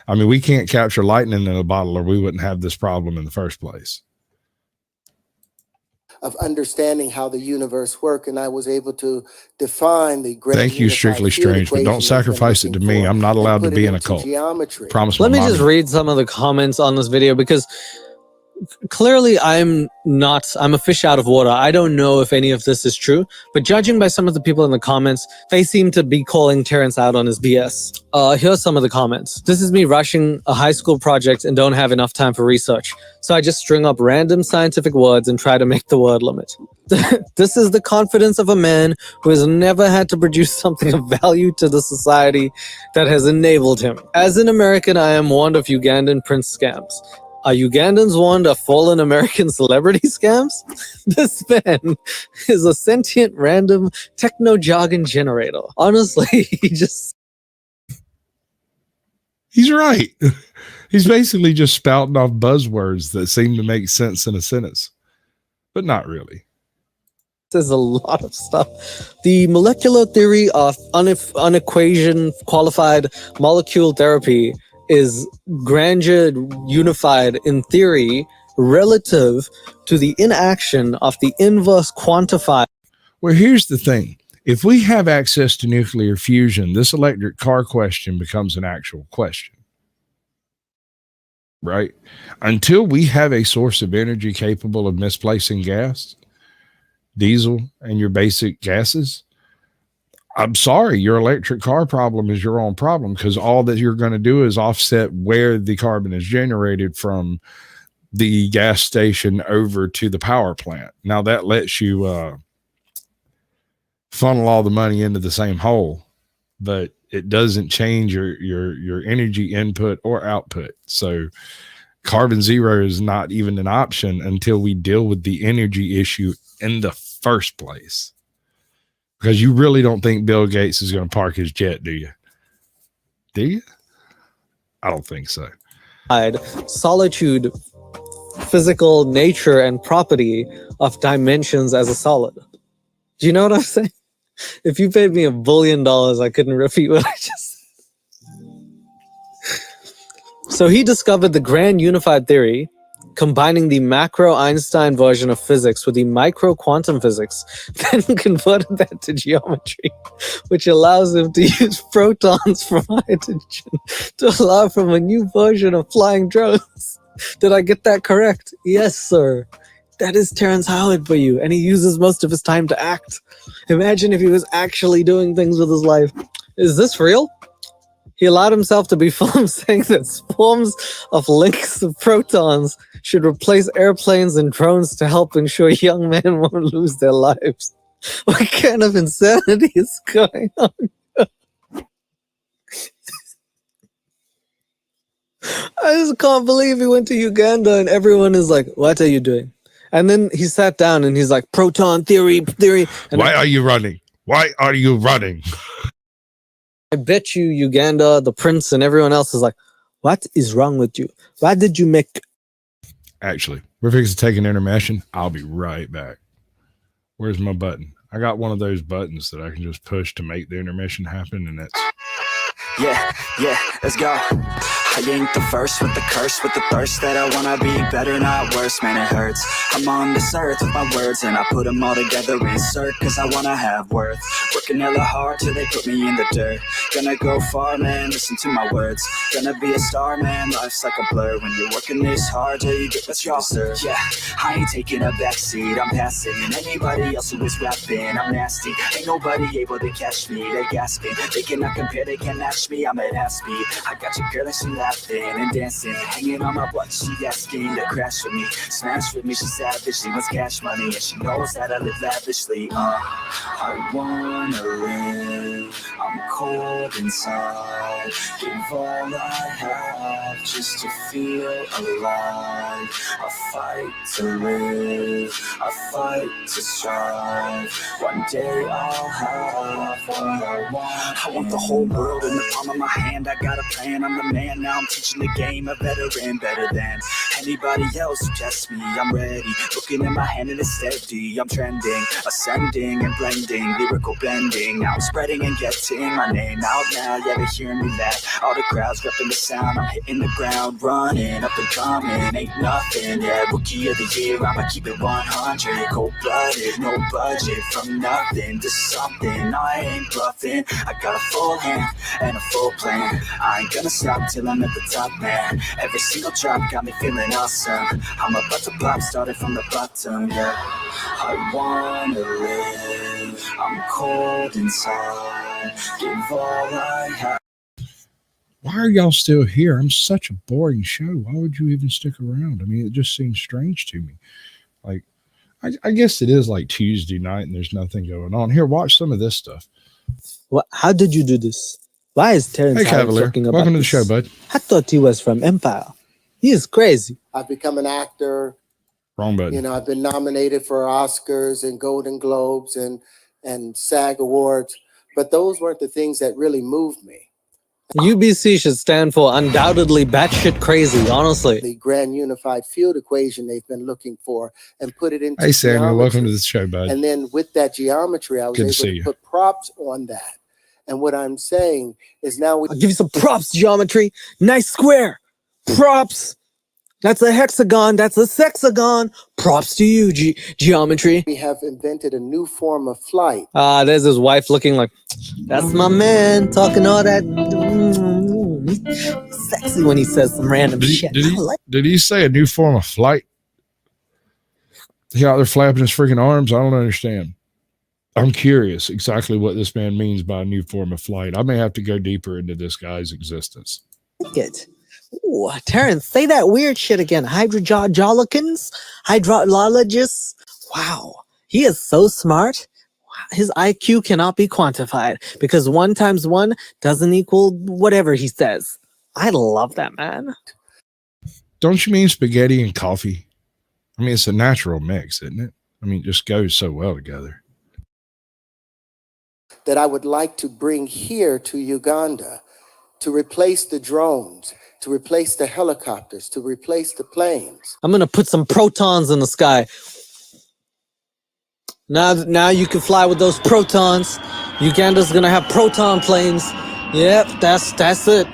I mean, we can't capture lightning in a bottle or we wouldn't have this problem in the first place. Of understanding how the universe works, and I was able to define the great. Thank you, Strictly Strange, but don't sacrifice it to me. I'm not allowed to be in a cult. Geometry. Promise. Let me just read some of the comments on this video because clearly I'm a fish out of water. I don't know if any of this is true, but judging by some of the people in the comments, they seem to be calling Terrence out on his BS. Here's some of the comments. This is me rushing a high school project and don't have enough time for research. So I just string up random scientific words and try to make the word limit. This is the confidence of a man who has never had to produce something of value to the society that has enabled him. As an American, I am warned of Ugandan prince scams. Are Ugandans warned of fallen American celebrity scams? This man is a sentient random techno jargon generator. Honestly, he's right. He's basically just spouting off buzzwords that seem to make sense in a sentence, but not really. There's a lot of stuff. The molecular theory of unequation qualified molecule therapy is grandeur unified in theory relative to the inaction of the inverse quantified. Well, here's the thing. If we have access to nuclear fusion, this electric car question becomes an actual question. Right? Until we have a source of energy capable of misplacing gas, diesel, and your basic gases, I'm sorry, your electric car problem is your own problem because all that you're going to do is offset where the carbon is generated from the gas station over to the power plant. Now that lets you funnel all the money into the same hole, but it doesn't change your energy input or output. So carbon zero is not even an option until we deal with the energy issue in the first place. Because you really don't think Bill Gates is going to park his jet, do you? Do you? I don't think so. Solitude, physical nature and property of dimensions as a solid. Do you know what I'm saying? If you paid me $1 billion, I couldn't refute what I just said. So he discovered the grand unified theory, combining the macro Einstein version of physics with the micro quantum physics, then converted that to geometry, which allows him to use protons from hydrogen to allow for a new version of flying drones. Did I get that correct? Yes, sir. That is Terrence Howard for you, and he uses most of his time to act. Imagine if he was actually doing things with his life. Is this real? He allowed himself to be filmed saying that swarms of links of protons should replace airplanes and drones to help ensure young men won't lose their lives. What kind of insanity is going on? I just can't believe he went to Uganda and everyone is like, what are you doing? And then he sat down and he's like, proton theory. And Why are you running? Why are you running? I bet you Uganda, the prince, and everyone else is like, what is wrong with you? Why did you make... Actually, we're fixing to take an intermission. I'll be right back. Where's my button? I got one of those buttons that I can just push to make the intermission happen, and that's... Yeah, let's go. I ain't the first with the curse, with the thirst that I wanna be better, not worse, man, it hurts. I'm on this earth with my words and I put them all together, insert, cause I wanna have worth. Working hella hard till they put me in the dirt. Gonna go far, man, listen to my words. Gonna be a star, man, life's like a blur. When you're working this hard till you get what you deserve. Yeah, I ain't taking a backseat, I'm passing anybody else who is rapping. I'm nasty, ain't nobody able to catch me. They gasping, they cannot compare, they can't match me. I'm at half speed, I got your girl and she laughing and dancing, hanging on my butt, she asking to crash with me, smash with me, she's savage, she wants cash money, and she knows that I live lavishly. I wanna live, I'm cold inside, give all I have just to feel alive. I fight to live, I fight to strive, one day I'll have what I want. I want the whole world in the palm of my hand, I got a plan, I'm the man, now I'm teaching the game, a veteran, better than anybody else who tests me. I'm ready, looking in my hand and it's steady. I'm trending, ascending and blending, lyrical bending. Now I'm spreading and getting my name out now. Yeah, they're hearing me laugh. All the crowds repping the sound. I'm hitting the ground, running up and coming. Ain't nothing, yeah, rookie of the year. I'ma keep it 100, cold-blooded, no budget. From nothing to something, I ain't bluffing. I got a full hand and a full plan. I ain't gonna stop till I'm at the top, man. Every single drop got me feeling awesome. I'm about to pop, started from the bottom, yeah. I wanna live, I'm cold inside, give all I have. Why are y'all still here? I'm such a boring show. Why would you even stick around? I mean, it just seems strange to me. Like, I guess it is like Tuesday night and there's nothing going on. Here, watch some of this stuff. What? How did you do this? Why is Terrence Cavalier, talking about welcome to the this? show, bud. I thought he was from Empire. He is crazy. I've become an actor. Wrong button. You know, I've been nominated for Oscars and Golden Globes and SAG Awards, but those weren't the things that really moved me. UBC should stand for undoubtedly batshit crazy, honestly. The grand unified field equation they've been looking for and put it into Hey, Samuel, geometry. welcome to the show, bud. And then with that geometry, I was Good to see able you. to put props on that. And what I'm saying is now I'll give you some props, geometry. Nice square. Props. That's a hexagon. That's a sexagon. Props to you, geometry. we have invented a new form of flight. There's his wife looking like, that's my man, talking all that sexy when he says some random shit. Did he say a new form of flight? He out there flapping his freaking arms? I don't understand. I'm curious exactly what this man means by a new form of flight. I may have to go deeper into this guy's existence. It. Ooh, Terrence, say that weird shit again. Hydrologists? Hydrologists? Wow. He is so smart. His IQ cannot be quantified because 1 × 1 doesn't equal whatever he says. I love that man. Don't you mean spaghetti and coffee? I mean, it's a natural mix, isn't it? I mean, it just goes so well together. That I would like to bring here to Uganda to replace the drones to replace the helicopters, to replace the planes. I'm gonna put some protons in the sky. Now you can fly with those protons. Uganda's gonna have proton planes. Yep, that's it.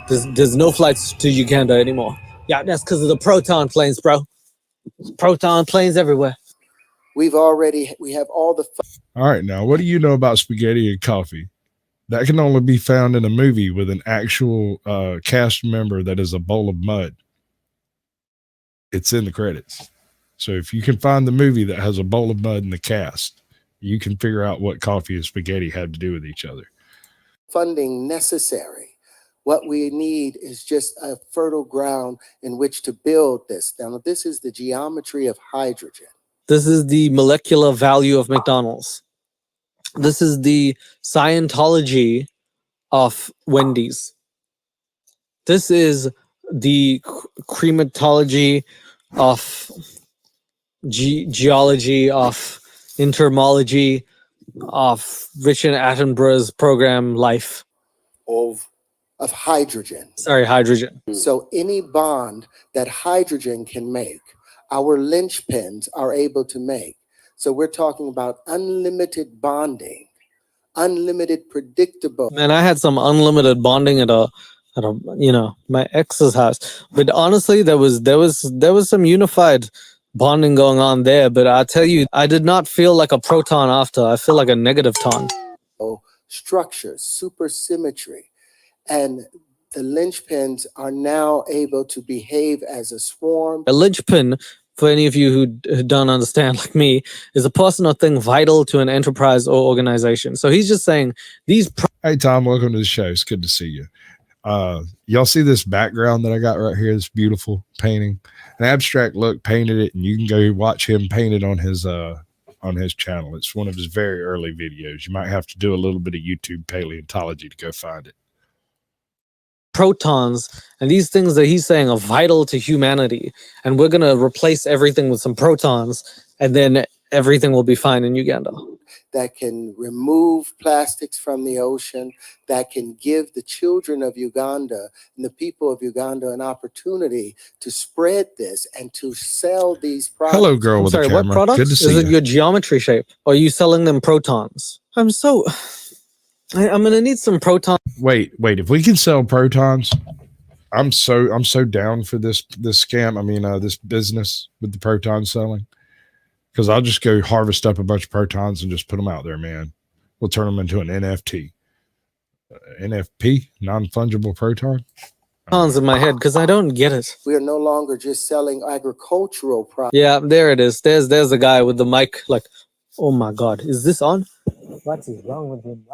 There's no flights to Uganda anymore. Yeah, that's because of the proton planes, bro. Proton planes everywhere. We have all the. All right, now what do you know about spaghetti and coffee? That can only be found in a movie with an actual cast member that is a bowl of mud. It's in the credits. So if you can find the movie that has a bowl of mud in the cast, you can figure out what coffee and spaghetti have to do with each other. Funding necessary. What we need is just a fertile ground in which to build this. Now, this is the geometry of hydrogen. This is the molecular value of McDonald's. This is the Scientology of Wendy's. This is the crematology of geology, of entomology, of Richard Attenborough's program Life. Of hydrogen. Sorry, hydrogen. So any bond that hydrogen can make, our linchpins are able to make. So we're talking about unlimited bonding, unlimited predictable. Man, I had some unlimited bonding at a my ex's house. But honestly, there was some unified bonding going on there. But I tell you, I did not feel like a proton after. I feel like a negative ton. Structures, supersymmetry. And the linchpins are now able to behave as a swarm. A linchpin, for any of you who don't understand like me, is a person or thing vital to an enterprise or organization. So he's just saying these... Hey, Tom, welcome to the show. It's good to see you. Y'all see this background that I got right here? This beautiful painting. An Abstract Look painted it, and you can go watch him paint it on his channel. It's one of his very early videos. You might have to do a little bit of YouTube paleontology to go find it. Protons and these things that he's saying are vital to humanity, and we're gonna replace everything with some protons, and then everything will be fine in Uganda. That can remove plastics from the ocean, that can give the children of Uganda and the people of Uganda an opportunity to spread this and to sell these products. Hello, girl with the camera. What products? Good to see Is it you. your geometry shape? Or are you selling them protons? I'm gonna need some proton. Wait. If we can sell protons, I'm so down for this scam. I mean, this business with the proton selling, because I'll just go harvest up a bunch of protons and just put them out there, man. We'll turn them into an NFT, NFP, non-fungible proton. Protons in my head because I don't get it. We are no longer just selling agricultural products. Yeah, there it is. There's the guy with the mic. Like, oh my God, is this on? What is wrong with him?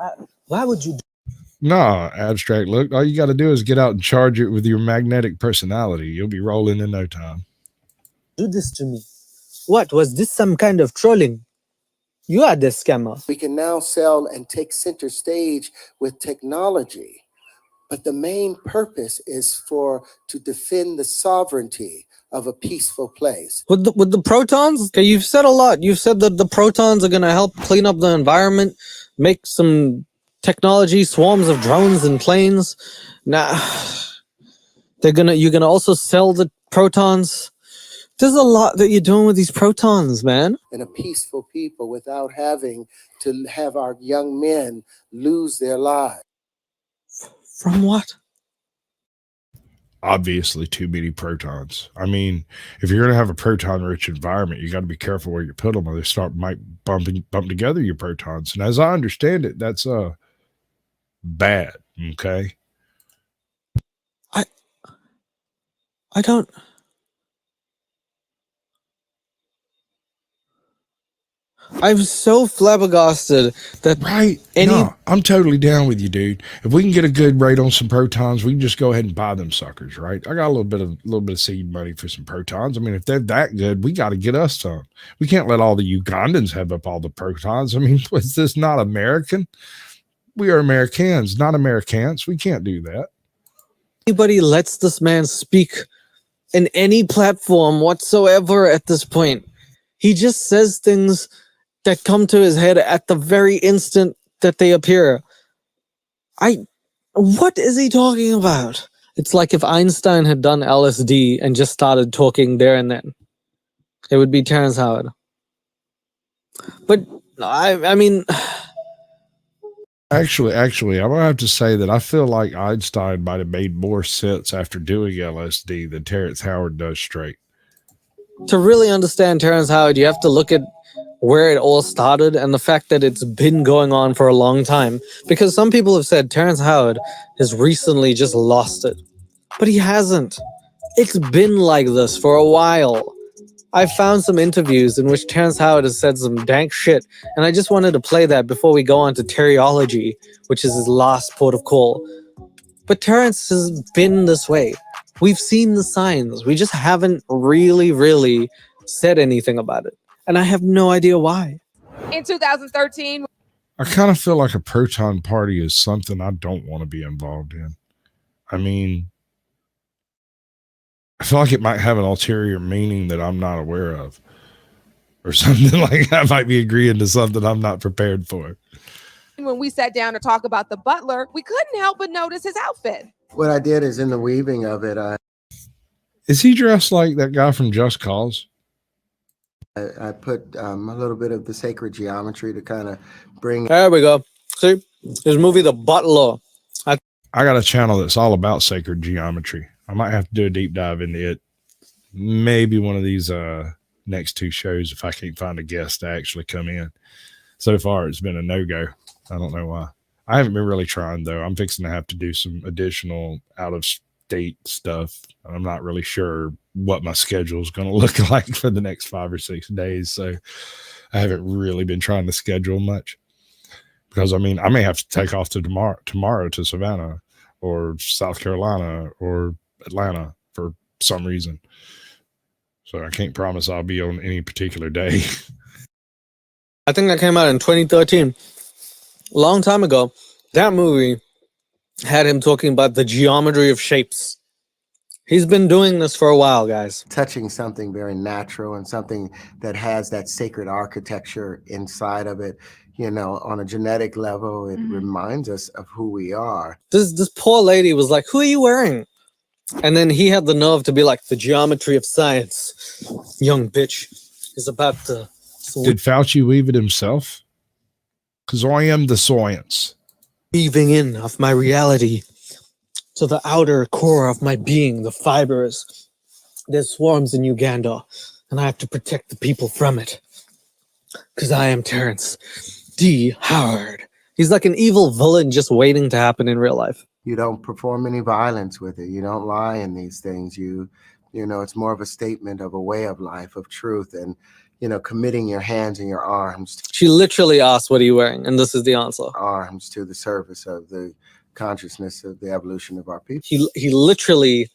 Why would you? Nah, Abstract Look. All you got to do is get out and charge it with your magnetic personality. You'll be rolling in no time. Do this to me. What was this? Some kind of trolling? You are the scammer. We can now sell and take center stage with technology, but the main purpose is to defend the sovereignty of a peaceful place. With the protons? Okay, you've said a lot. You've said that the protons are gonna help clean up the environment, make some technology, swarms of drones and planes. Now, you're gonna also sell the protons. There's a lot that you're doing with these protons, man. And a peaceful people without having to have our young men lose their lives. From what? Obviously, too many protons. I mean, if you're going to have a proton-rich environment, you got to be careful where you put them, or they might bump together your protons. And as I understand it, that's bad. Okay. I don't. I'm so flabbergasted that No, I'm totally down with you, dude. If we can get a good rate on some protons, we can just go ahead and buy them suckers, right? I got a little bit of seed money for some protons. I mean, if they're that good, we got to get us some. We can't let all the Ugandans have up all the protons. I mean, is this not American? We are Americans, not Americans. We can't do that. Anybody lets this man speak in any platform whatsoever at this point. He just says things that come to his head at the very instant that they appear. What is he talking about? It's like if Einstein had done LSD and just started talking there and then. It would be Terrence Howard. But I mean, Actually, I'm gonna have to say that I feel like Einstein might have made more sense after doing LSD than Terrence Howard does straight. to really understand Terrence Howard, you have to look at where it all started and the fact that it's been going on for a long time. Because some people have said Terrence Howard has recently just lost it. But he hasn't. It's been like this for a while. I found some interviews in which Terrence Howard has said some dank shit, and I just wanted to play that before we go on to Teriology, which is his last port of call. But Terrence has been this way. We've seen the signs. We just haven't really said anything about it. And I have no idea why. In 2013, I kind of feel like a proton party is something I don't want to be involved in. I mean, I feel like it might have an ulterior meaning that I'm not aware of. Or something like I might be agreeing to something I'm not prepared for. when we sat down to talk about the butler, we couldn't help but notice his outfit. What I did is in the weaving of it, Is he dressed like that guy from Just Cause? I put a little bit of the sacred geometry to kind of bring. There we go. See, his movie The Butler. I got a channel that's all about sacred geometry. I might have to do a deep dive into it. Maybe one of these next two shows if I can't find a guest to actually come in. So far, it's been a no-go. I don't know why. I haven't been really trying, though. I'm fixing to have to do some additional out-of-state stuff. I'm not really sure what my schedule is going to look like for the next 5 or 6 days. So I haven't really been trying to schedule much. Because, I mean, I may have to take off to tomorrow to Savannah or South Carolina or Atlanta for some reason. So I can't promise I'll be on any particular day. I think that came out in 2013. A long time ago. That movie had him talking about the geometry of shapes. He's been doing this for a while, guys. Touching something very natural and something that has that sacred architecture inside of it. You know, on a genetic level, it reminds us of who we are. This poor lady was like, "Who are you wearing?" And then he had the nerve to be like, "The geometry of science." Young bitch is about to... Did Fauci weave it himself? Because I am the science. Weaving in of my reality to the outer core of my being, the fibers. There's swarms in Uganda, and I have to protect the people from it. Because I am Terrence D. Howard. He's like an evil villain just waiting to happen in real life. You don't perform any violence with it. You don't lie in these things. You know, it's more of a statement of a way of life, of truth, and, you know, committing your hands and your arms. She literally asked, "What are you wearing?" And this is the answer. Arms to the service of the consciousness of the evolution of our people. He literally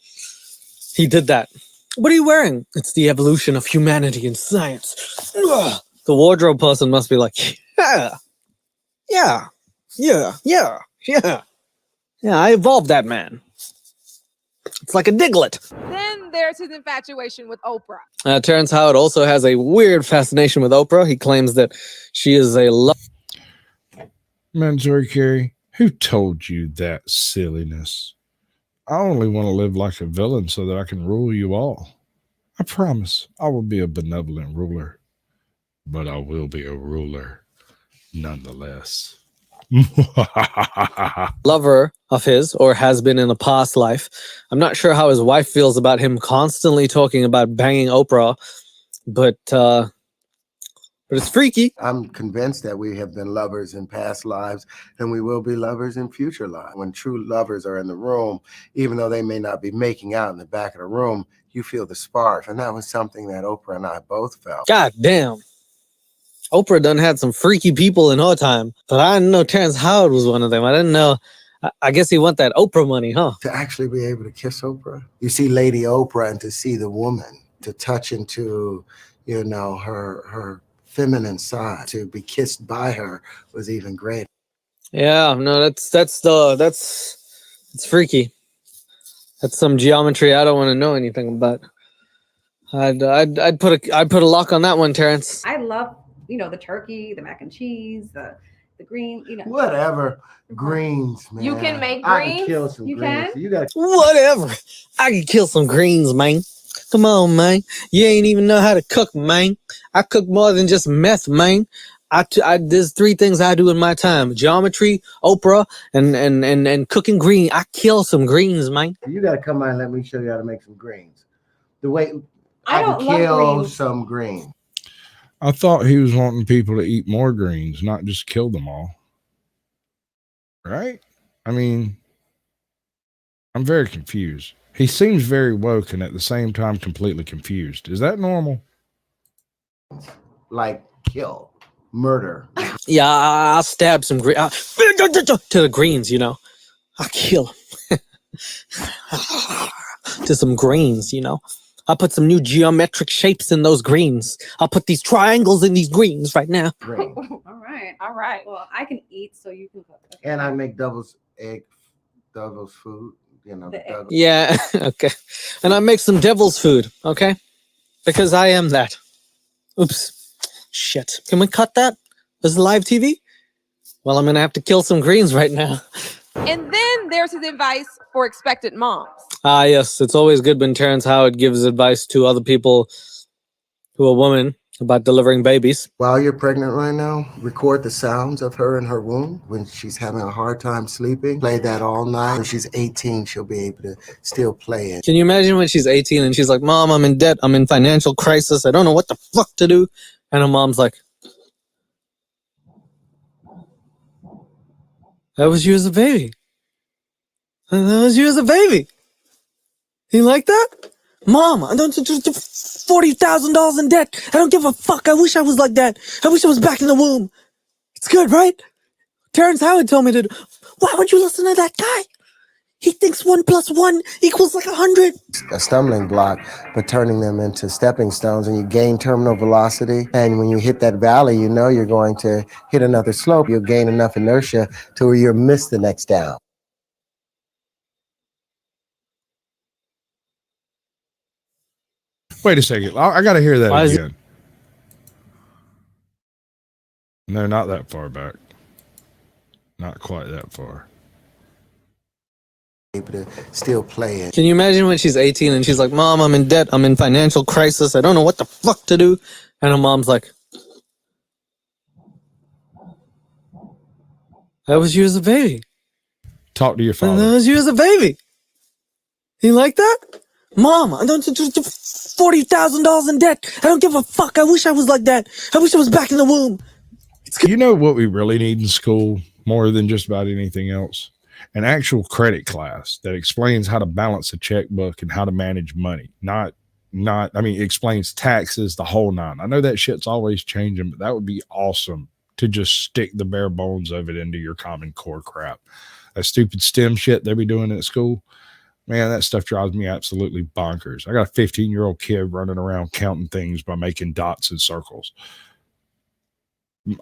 did that. "What are you wearing?" "It's the evolution of humanity and science." Ugh. The wardrobe person must be like, yeah, I evolved that man. It's like a diglet. Then there's his infatuation with Oprah. Terrence Howard also has a weird fascination with Oprah. He claims that she is a Mandatory Carey, who told you that silliness? I only want to live like a villain so that I can rule you all. I promise I will be a benevolent ruler, but I will be a ruler nonetheless. lover of his, or has been in a past life. I'm not sure how his wife feels about him constantly talking about banging Oprah, but it's freaky. I'm convinced that we have been lovers in past lives, and we will be lovers in future lives. When true lovers are in the room, even though they may not be making out in the back of the room, you feel the spark, and that was something that Oprah and I both felt. God damn. Oprah done had some freaky people in her time, but I didn't know Terrence Howard was one of them. I didn't know. I guess he want that Oprah money, huh? To actually be able to kiss Oprah, you see Lady Oprah, and to see the woman, to touch into, you know, her feminine side, to be kissed by her was even greater. Yeah, no, it's freaky. That's some geometry I don't want to know anything about. I'd put a lock on that one, Terrence. I love, you know, the turkey, the mac and cheese, the the green, Whatever. Greens, man. You can make I can greens? kill some You greens. can? So you gotta Whatever. I can kill some greens, man. Come on, man. You ain't even know how to cook, man. I cook more than just meth, man. There's 3 things I do in my time: geometry, Oprah, and cooking green. I kill some greens, man. You gotta come by and let me show you how to make some greens. The way I I don't can love kill greens. some greens. I thought he was wanting people to eat more greens, not just kill them all. Right? I mean, I'm very confused. He seems very woke and at the same time completely confused. Is that normal? Like kill, murder. Yeah, I'll stab some green to the greens, you know. I'll kill them. To some greens, you know. I'll put some new geometric shapes in those greens. I'll put these triangles in these greens right now. All right. Well, I can eat, so you can cook. Okay. And I make devil's food. Yeah, okay. And I make some devil's food, okay? Because I am that. Oops. Shit. Can we cut that? This is live TV? Well, I'm gonna have to kill some greens right now. And then there's his advice for expectant moms. Ah, yes. It's always good when Terrence Howard gives advice to other people, to a woman, about delivering babies. While you're pregnant right now, record the sounds of her in her womb when she's having a hard time sleeping. Play that all night. When she's 18, she'll be able to still play it. Can you imagine when she's 18 and she's like, Mom, I'm in debt. I'm in financial crisis. I don't know what the fuck to do. And her mom's like, that was you as a baby. That was you as a baby. You like that? Mom, I don't $40,000 in debt. I don't give a fuck. I wish I was like that. I wish I was back in the womb. It's good, right? Terrence Howard told me to. Why would you listen to that guy? He thinks 1 + 1 = 100. A stumbling block, but turning them into stepping stones, and you gain terminal velocity. And when you hit that valley, you know you're going to hit another slope. You'll gain enough inertia to where you'll miss the next down. Wait a second. I got to hear that Why is again. No, not that far back. Not quite that far. Able to still play it. Can you imagine when she's 18 and she's like, Mom, I'm in debt. I'm in financial crisis. I don't know what the fuck to do. And her mom's like, that was you as a baby. Talk to your That father. was you as a baby. You like that? Mom, I don't $40,000 in debt. I don't give a fuck. I wish I was like that. I wish I was back in the womb. You know what we really need in school more than just about anything else? An actual credit class that explains how to balance a checkbook and how to manage money. It explains taxes, the whole nine. I know that shit's always changing, but that would be awesome to just stick the bare bones of it into your Common Core crap. That stupid STEM shit they be doing at school. Man, that stuff drives me absolutely bonkers. I got a 15-year-old kid running around counting things by making dots and circles.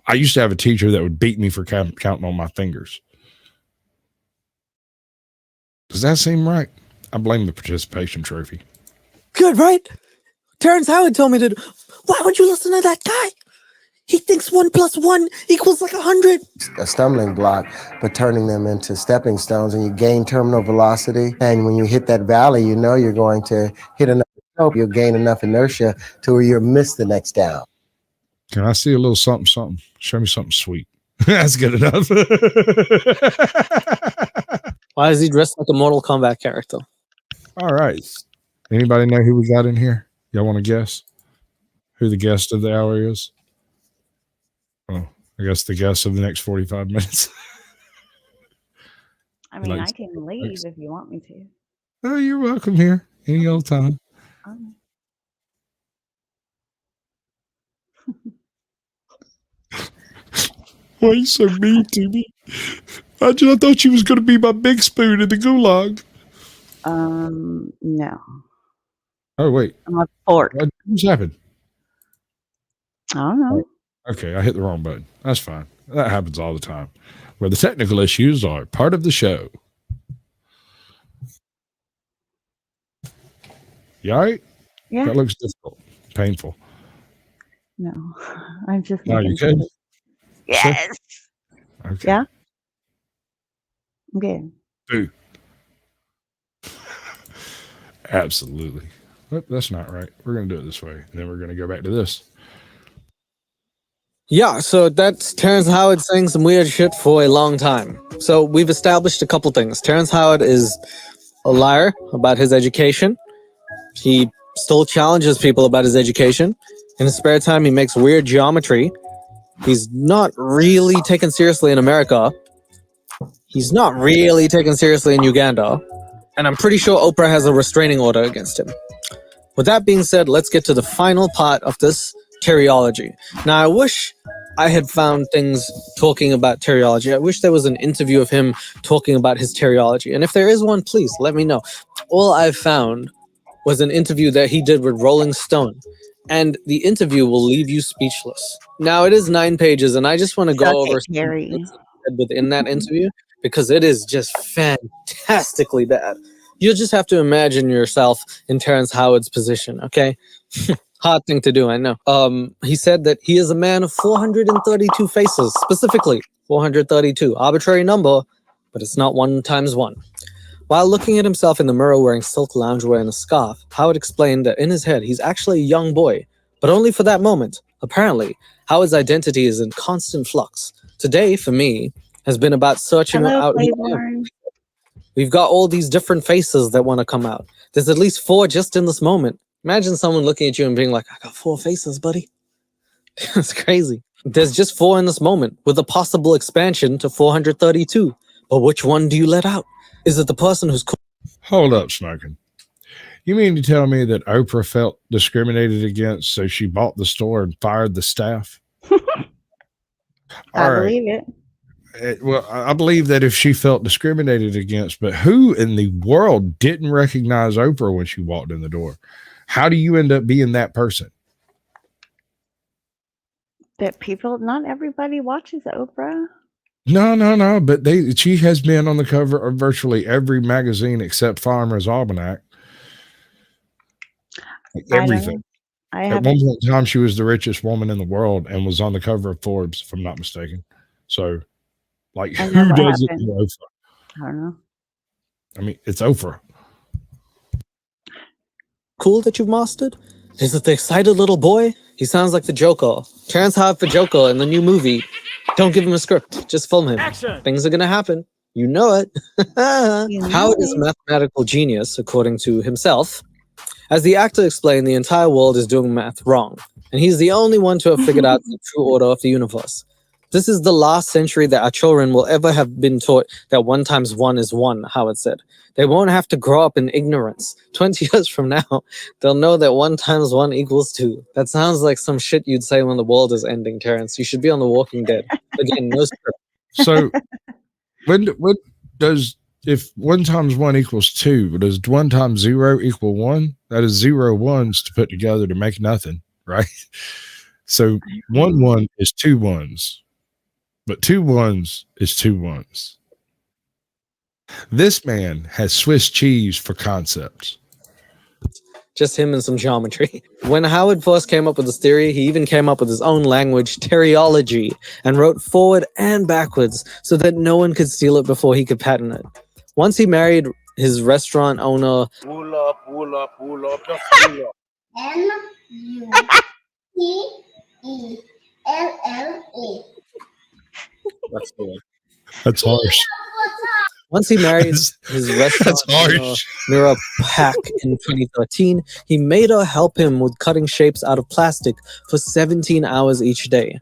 I used to have a teacher that would beat me for counting on my fingers. Does that seem right? I blame the participation trophy. Good, right? Terrence Howard told me to. Why would you listen to that guy? He thinks 1 + 1 = 100. A stumbling block, but turning them into stepping stones, and you gain terminal velocity. And when you hit that valley, you know you're going to hit another slope. You'll gain enough inertia to where you'll miss the next down. Can I see a little something? Show me something sweet. That's good enough. Why is he dressed like a Mortal Kombat character? All right. Anybody know who we got in here? Y'all want to guess who the guest of the hour is? Oh, I guess the guest of the next 45 minutes. I mean, I can leave if you want me to. Oh, you're welcome here any old time. Why are you so mean to me? I thought you was going to be my big spoon in the gulag. No. Oh, wait. I'm a fork. What's happened? I don't know. Okay, I hit the wrong button. That's fine. That happens all the time. Where the technical issues are part of the show. You all right? Yeah. That looks difficult. Painful. No. I'm just No, you good? Yes. Okay. Yeah. I'm good. Boo. Absolutely. Nope, that's not right. We're going to do it this way. And then we're going to go back to this. Yeah, so that's Terrence Howard saying some weird shit for a long time. So we've established a couple things. Terrence Howard is a liar about his education. He still challenges people about his education. In his spare time, he makes weird geometry. He's not really taken seriously in America. He's not really taken seriously in Uganda. And I'm pretty sure Oprah has a restraining order against him. With that being said, let's get to the final part of this teriology. Now, I wish I had found things talking about teriology. I wish there was an interview of him talking about his teriology. And if there is one, please let me know. All I've found was an interview that he did with Rolling Stone. And the interview will leave you speechless. Now, it is 9 pages, and I just want to go over some things he said within that interview because it is just fantastically bad. You'll just have to imagine yourself in Terrence Howard's position, okay? Hard thing to do, I know. He said that he is a man of 432 faces, specifically 432. Arbitrary number, but it's not 1 times 1. While looking at himself in the mirror wearing silk loungewear and a scarf, Howard explained that in his head, he's actually a young boy, but only for that moment. Apparently, Howard's identity is in constant flux. Today, for me, has been about searching out who I am. We've got all these different faces that want to come out. There's at least 4 just in this moment. Imagine someone looking at you and being like, I got 4 faces, buddy. That's crazy. There's just 4 in this moment, with a possible expansion to 432. But which one do you let out? Is it the person who's... Hold up, Smoking. You mean to tell me that Oprah felt discriminated against, so she bought the store and fired the staff? I believe it. Well, I believe that if she felt discriminated against, but who in the world didn't recognize Oprah when she walked in the door? How do you end up being that person? That people, not everybody watches Oprah. No. But she has been on the cover of virtually every magazine except Farmer's Almanac. Everything. At one point in time, she was the richest woman in the world and was on the cover of Forbes, if I'm not mistaken. So, like, who does it to Oprah? I don't know. I mean, it's Oprah. Cool that you've mastered? Is it the excited little boy? He sounds like the Joker. Terrence Howard for Joker in the new movie. Don't give him a script. Just film him. Action. Things are going to happen. You know it. Howard is a mathematical genius, according to himself. As the actor explained, the entire world is doing math wrong. And he's the only one to have figured out the true order of the universe. This is the last century that our children will ever have been taught that 1 times 1 is 1, Howard said. They won't have to grow up in ignorance. 20 years from now, they'll know that 1 times 1 equals 2. That sounds like some shit you'd say when the world is ending, Terrence. You should be on The Walking Dead. Again, no script. So, when does, if 1 times 1 equals 2, does 1 times 0 equal 1? That is 0 ones to put together to make nothing, right? So 1 1 is 2 ones. But 2 ones is 2 ones. This man has Swiss cheese for concepts. Just him and some geometry. When Howard first came up with this theory, he even came up with his own language, teriology, and wrote forward and backwards so that no one could steal it before he could patent it. Once he married his restaurant owner... Pull up, just pull up. M-U-T-E-L-L-E. That's the one. That's harsh. Once he married his restaurant owner, Mira Pack, in 2013, he made her help him with cutting shapes out of plastic for 17 hours each day.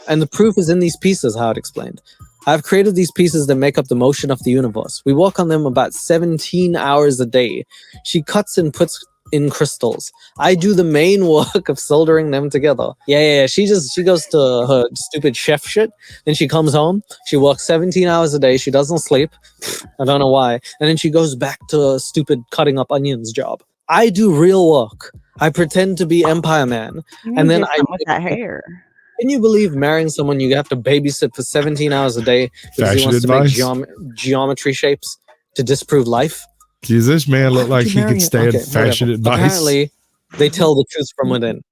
And the proof is in these pieces, Howard explained. I've created these pieces that make up the motion of the universe. We work on them about 17 hours a day. She cuts and puts in crystals. I do the main work of soldering them together. Yeah. She goes to her stupid chef shit. Then she comes home. She works 17 hours a day. She doesn't sleep. I don't know why. And then she goes back to a stupid cutting up onions job. I do real work. I pretend to be Empire Man. And then I with that hair. Can you believe marrying someone you have to babysit for 17 hours a day because he wants to make geometry shapes to disprove life? Does this man look like he could stand fashion advice? Apparently, they tell the truth from within.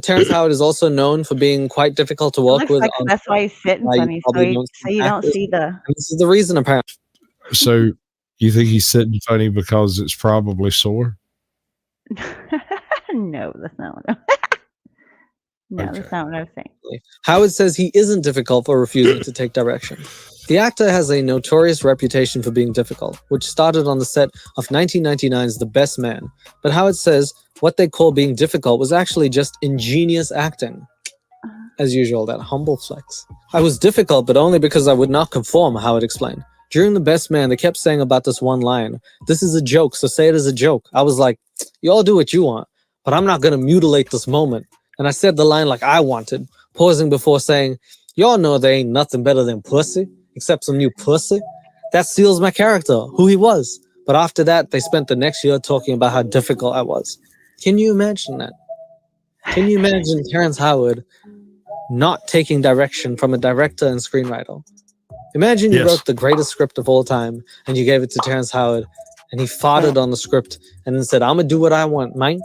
Terrence Howard is also known for being quite difficult to It work looks with. like that's why he's sitting why you funny, probably don't so you don't actors. see the. And this is the reason, apparently. So you think he's sitting funny because it's probably sore? No, that's not what. That's not what I was saying. Howard says he isn't difficult for refusing to take direction. The actor has a notorious reputation for being difficult, which started on the set of 1999's The Best Man. But Howard says what they call being difficult was actually just ingenious acting. As usual, that humble flex. I was difficult, but only because I would not conform, Howard explained. During The Best Man, they kept saying about this one line, "This is a joke, so say it as a joke." I was like, you all do what you want, but I'm not going to mutilate this moment. And I said the line like I wanted, pausing before saying, y'all know there ain't nothing better than pussy, except some new pussy. That seals my character, who he was. But after that, they spent the next year talking about how difficult I was. Can you imagine that? Can you imagine Terrence Howard not taking direction from a director and screenwriter? Imagine you wrote the greatest script of all time and you gave it to Terrence Howard and he farted on the script and then said, I'm going to do what I want, mate.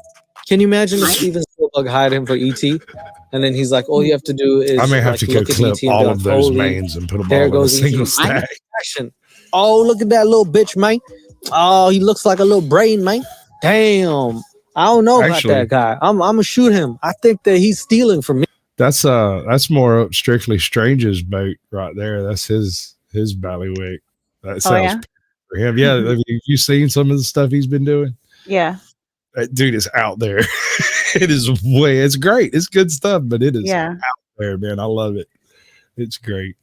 Can you imagine if Steven Spielberg hired him for E.T. and then he's like, all you have to do is I may have to go look at clip E.T. and all be of like, those "Holy, mains and put them there all in a goes single E.T. stack. Action. Oh, look at that little bitch, mate. Oh, he looks like a little brain, mate. Damn. I don't know about that guy. I'm gonna shoot him. I think that he's stealing from me. That's more up Strictly Strange's boat right there. That's his ballywick. That sounds for him. Yeah, have you seen some of the stuff he's been doing? Yeah. That dude is out there. It's great. It's good stuff, but it is out there, man. I love it. It's great.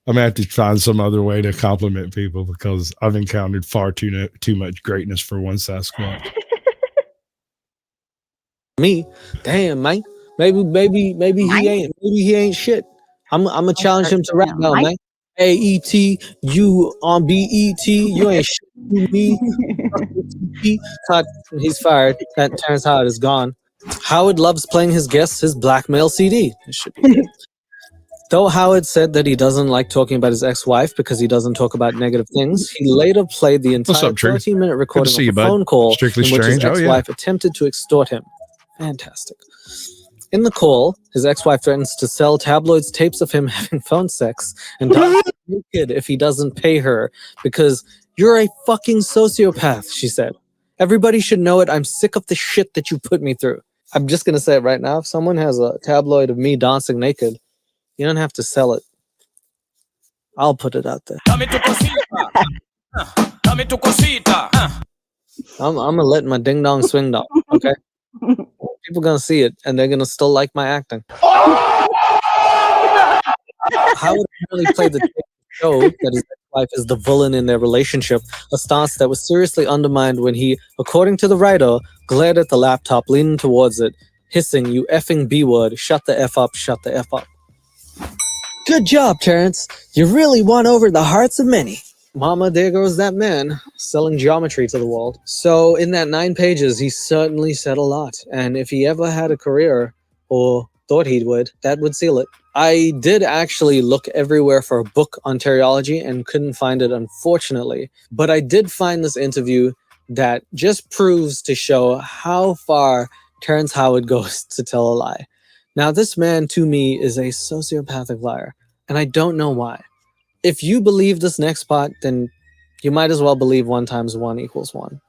I'm gonna have to find some other way to compliment people because I've encountered far too much greatness for one Sasquatch. Me, damn, mate. Maybe he ain't shit. I'm gonna challenge him to rap now, man. Hey, E.T., you on BET, you ain't shit to me. Cut. He's fired. That Terrence Howard is gone. Howard loves playing his guests his blackmail CD. It should be good. Though Howard said that he doesn't like talking about his ex-wife because he doesn't talk about negative things, he later played the entire 13-minute recording of a phone call Strictly in which his Strange. ex-wife attempted to extort him. Fantastic. In the call, his ex-wife threatens to sell tabloids tapes of him having phone sex and die naked if he doesn't pay her because you're a fucking sociopath, she said. Everybody should know it. I'm sick of the shit that you put me through. I'm just going to say it right now. If someone has a tabloid of me dancing naked, you don't have to sell it. I'll put it out there. I'm gonna let my ding dong swing dong, okay? People gonna see it and they're gonna still like my acting. Howard really played the show that his ex-wife is the villain in their relationship, a stance that was seriously undermined when he, according to the writer, glared at the laptop, leaning towards it, hissing, "You effing B-word, shut the F up, shut the F up." Good job, Terrence. You really won over the hearts of many. Mama, there goes that man, selling geometry to the world. So in that 9 pages, he certainly said a lot. And if he ever had a career, or thought he would, that would seal it. I did actually look everywhere for a book on teriology and couldn't find it, unfortunately. But I did find this interview that just proves to show how far Terrence Howard goes to tell a lie. Now, this man, to me, is a sociopathic liar, and I don't know why. If you believe this next part, then you might as well believe 1 × 1 = 1.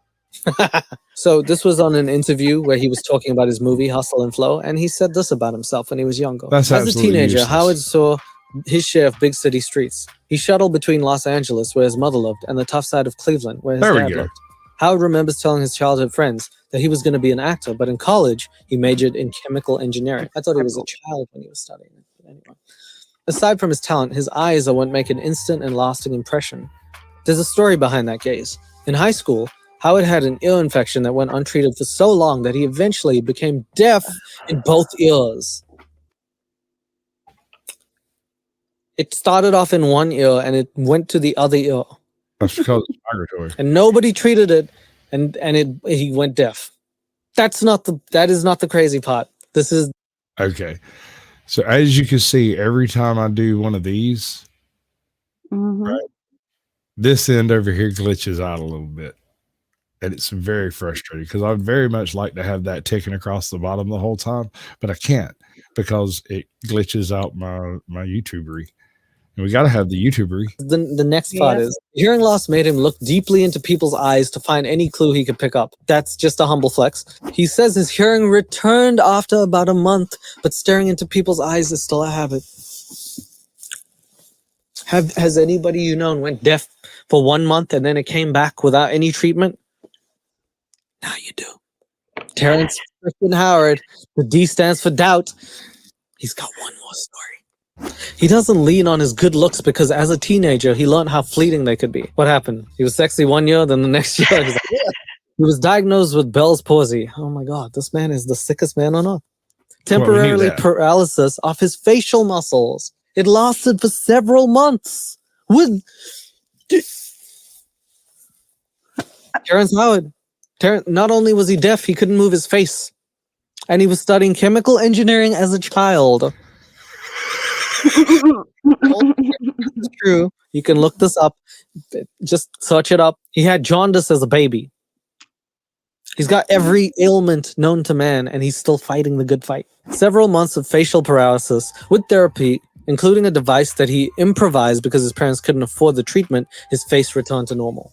So this was on an interview where he was talking about his movie, Hustle and Flow, and he said this about himself when he was younger. That's As a teenager, useless. Howard saw his share of big city streets. He shuttled between Los Angeles, where his mother lived, and the tough side of Cleveland, where his dad lived. Howard remembers telling his childhood friends that he was going to be an actor, but in college, he majored in chemical engineering. I thought he was a child when he was studying it, but anyway. Aside from his talent, his eyes are what make an instant and lasting impression. There's a story behind that gaze. In high school, Howard had an ear infection that went untreated for so long that he eventually became deaf in both ears. It started off in one ear and it went to the other ear. That's because it's migratory. And nobody treated it, and he went deaf. That is not the crazy part. This is okay. So as you can see, every time I do one of these, right, this end over here glitches out a little bit. And it's very frustrating because I'd very much like to have that ticking across the bottom the whole time, but I can't because it glitches out my YouTubery. And we got to have the YouTubery. The next part is hearing loss made him look deeply into people's eyes to find any clue he could pick up. That's just a humble flex. He says his hearing returned after about a month, but staring into people's eyes is still a habit. Has anybody you known went deaf for 1 month and then it came back without any treatment? Now you do. Terrence freaking Howard. The D stands for doubt. He's got one more story. He doesn't lean on his good looks because as a teenager, he learned how fleeting they could be. What happened? He was sexy 1 year, then the next year, he was diagnosed with Bell's palsy. Oh my God, this man is the sickest man on earth. Temporarily paralysis of his facial muscles. It lasted for several months. With Terrence Howard. Not only was he deaf, he couldn't move his face. And he was studying chemical engineering as a child. It's true. You can look this up. Just search it up. He had jaundice as a baby. He's got every ailment known to man, and he's still fighting the good fight. Several months of facial paralysis with therapy, including a device that he improvised because his parents couldn't afford the treatment, his face returned to normal.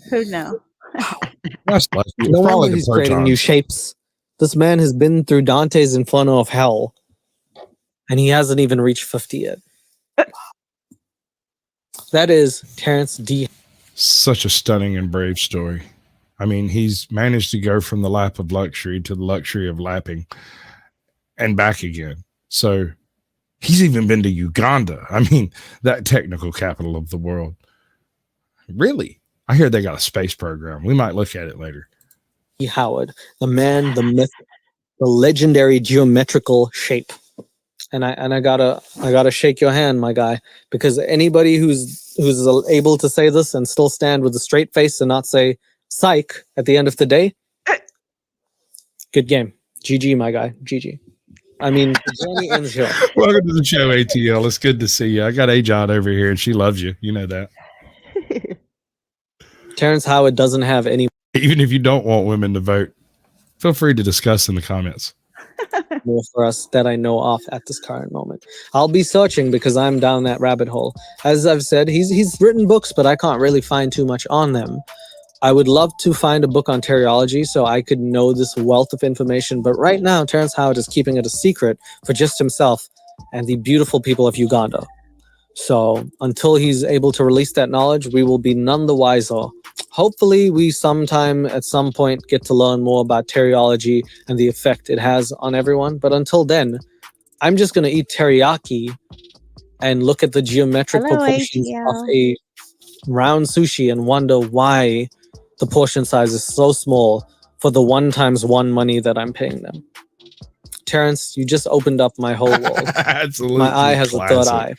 Who knows? No wonder he's creating new shapes. This man has been through Dante's Inferno of Hell, and he hasn't even reached 50 yet. That is Terrence D. Such a stunning and brave story. I mean, he's managed to go from the lap of luxury to the luxury of lapping and back again. So he's even been to Uganda. I mean, that technical capital of the world. Really? I hear they got a space program. We might look at it later. Howard, the man, the myth, the legendary geometrical shape. And I gotta shake your hand, my guy, because anybody who's able to say this and still stand with a straight face and not say psych at the end of the day, good game. GG, my guy. GG. I mean, the journey ends here. Welcome to the show, ATL. It's good to see you. I got Ajod over here, and she loves you. You know that. Terrence Howard doesn't have any. Even if you don't want women to vote, feel free to discuss in the comments. More for us that I know of at this current moment. I'll be searching because I'm down that rabbit hole. As I've said, he's written books, but I can't really find too much on them. I would love to find a book on teriology so I could know this wealth of information, but right now Terrence Howard is keeping it a secret for just himself and the beautiful people of Uganda. So until he's able to release that knowledge, we will be none the wiser. Hopefully we sometime at some point get to learn more about teriology and the effect it has on everyone. But until then, I'm just going to eat teriyaki and look at the geometric proportions of a round sushi and wonder why the portion size is so small for the 1 times 1 money that I'm paying them. Terrence, you just opened up my whole world. Absolutely. My eye has a third eye.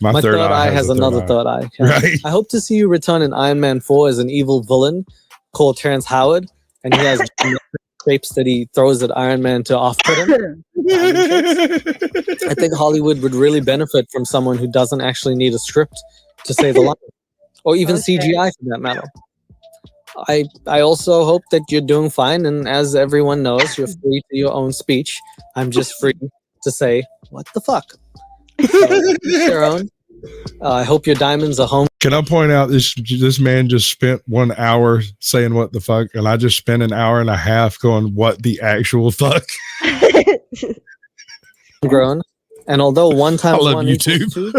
My third eye has another third eye. Right. I hope to see you return in Iron Man 4 as an evil villain called Terrence Howard, and he has shapes that he throws at Iron Man to off-put him. I think Hollywood would really benefit from someone who doesn't actually need a script to say the line, or even CGI for that matter. I also hope that you're doing fine, and as everyone knows, you're free to your own speech. I'm just free to say, what the fuck? Your own. I hope your diamonds are home. Can I point out this man just spent 1 hour saying what the fuck, and I just spent an hour and a half going what the actual fuck. Grown, and although 1 times 1 YouTube. equals 2,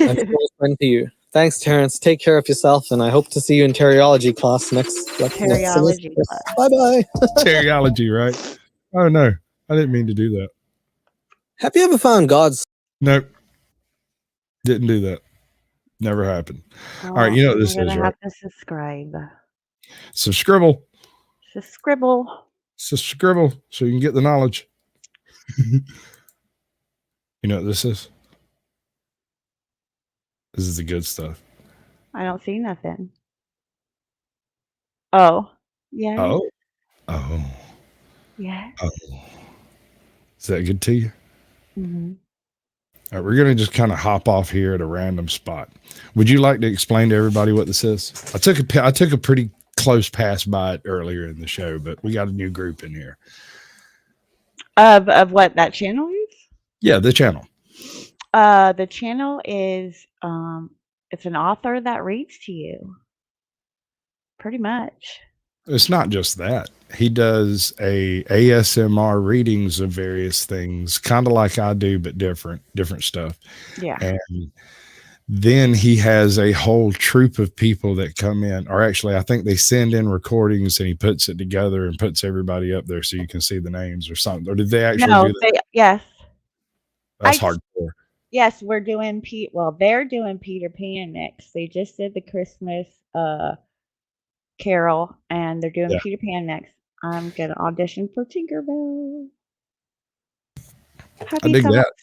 I'm still a friend to you. Thanks, Terrence. Take care of yourself, and I hope to see you in teriology class next. Teriology class. Bye bye. Teriology, right? Oh no, I didn't mean to do that. Have you ever found God's? Nope. Didn't do that. Never happened. All right, you know what this is, right? Have to subscribe. So scribble. Just scribble. So scribble so you can get the knowledge. You know what this is? This is the good stuff. I don't see nothing. Oh. Yeah. Oh. Oh. Yeah. Oh. Is that good to you? Mm-hmm. All right, we're going to just kind of hop off here at a random spot. Would you like to explain to everybody what this is? I took a pretty close pass by it earlier in the show, but we got a new group in here. Of what that channel is? Yeah, the channel. The channel is it's an author that reads to you. Pretty much. It's not just that. He does a ASMR readings of various things, kind of like I do, but different stuff. Yeah. And then he has a whole troop of people that come in, or actually, I think they send in recordings and he puts it together and puts everybody up there so you can see the names or something. Or did they actually do that? Yes. That's hardcore. Yes, we're doing they're doing Peter Pan next. They just did the Christmas Carol, and they're doing Peter Pan next. I'm gonna audition for Tinkerbell. I dig that.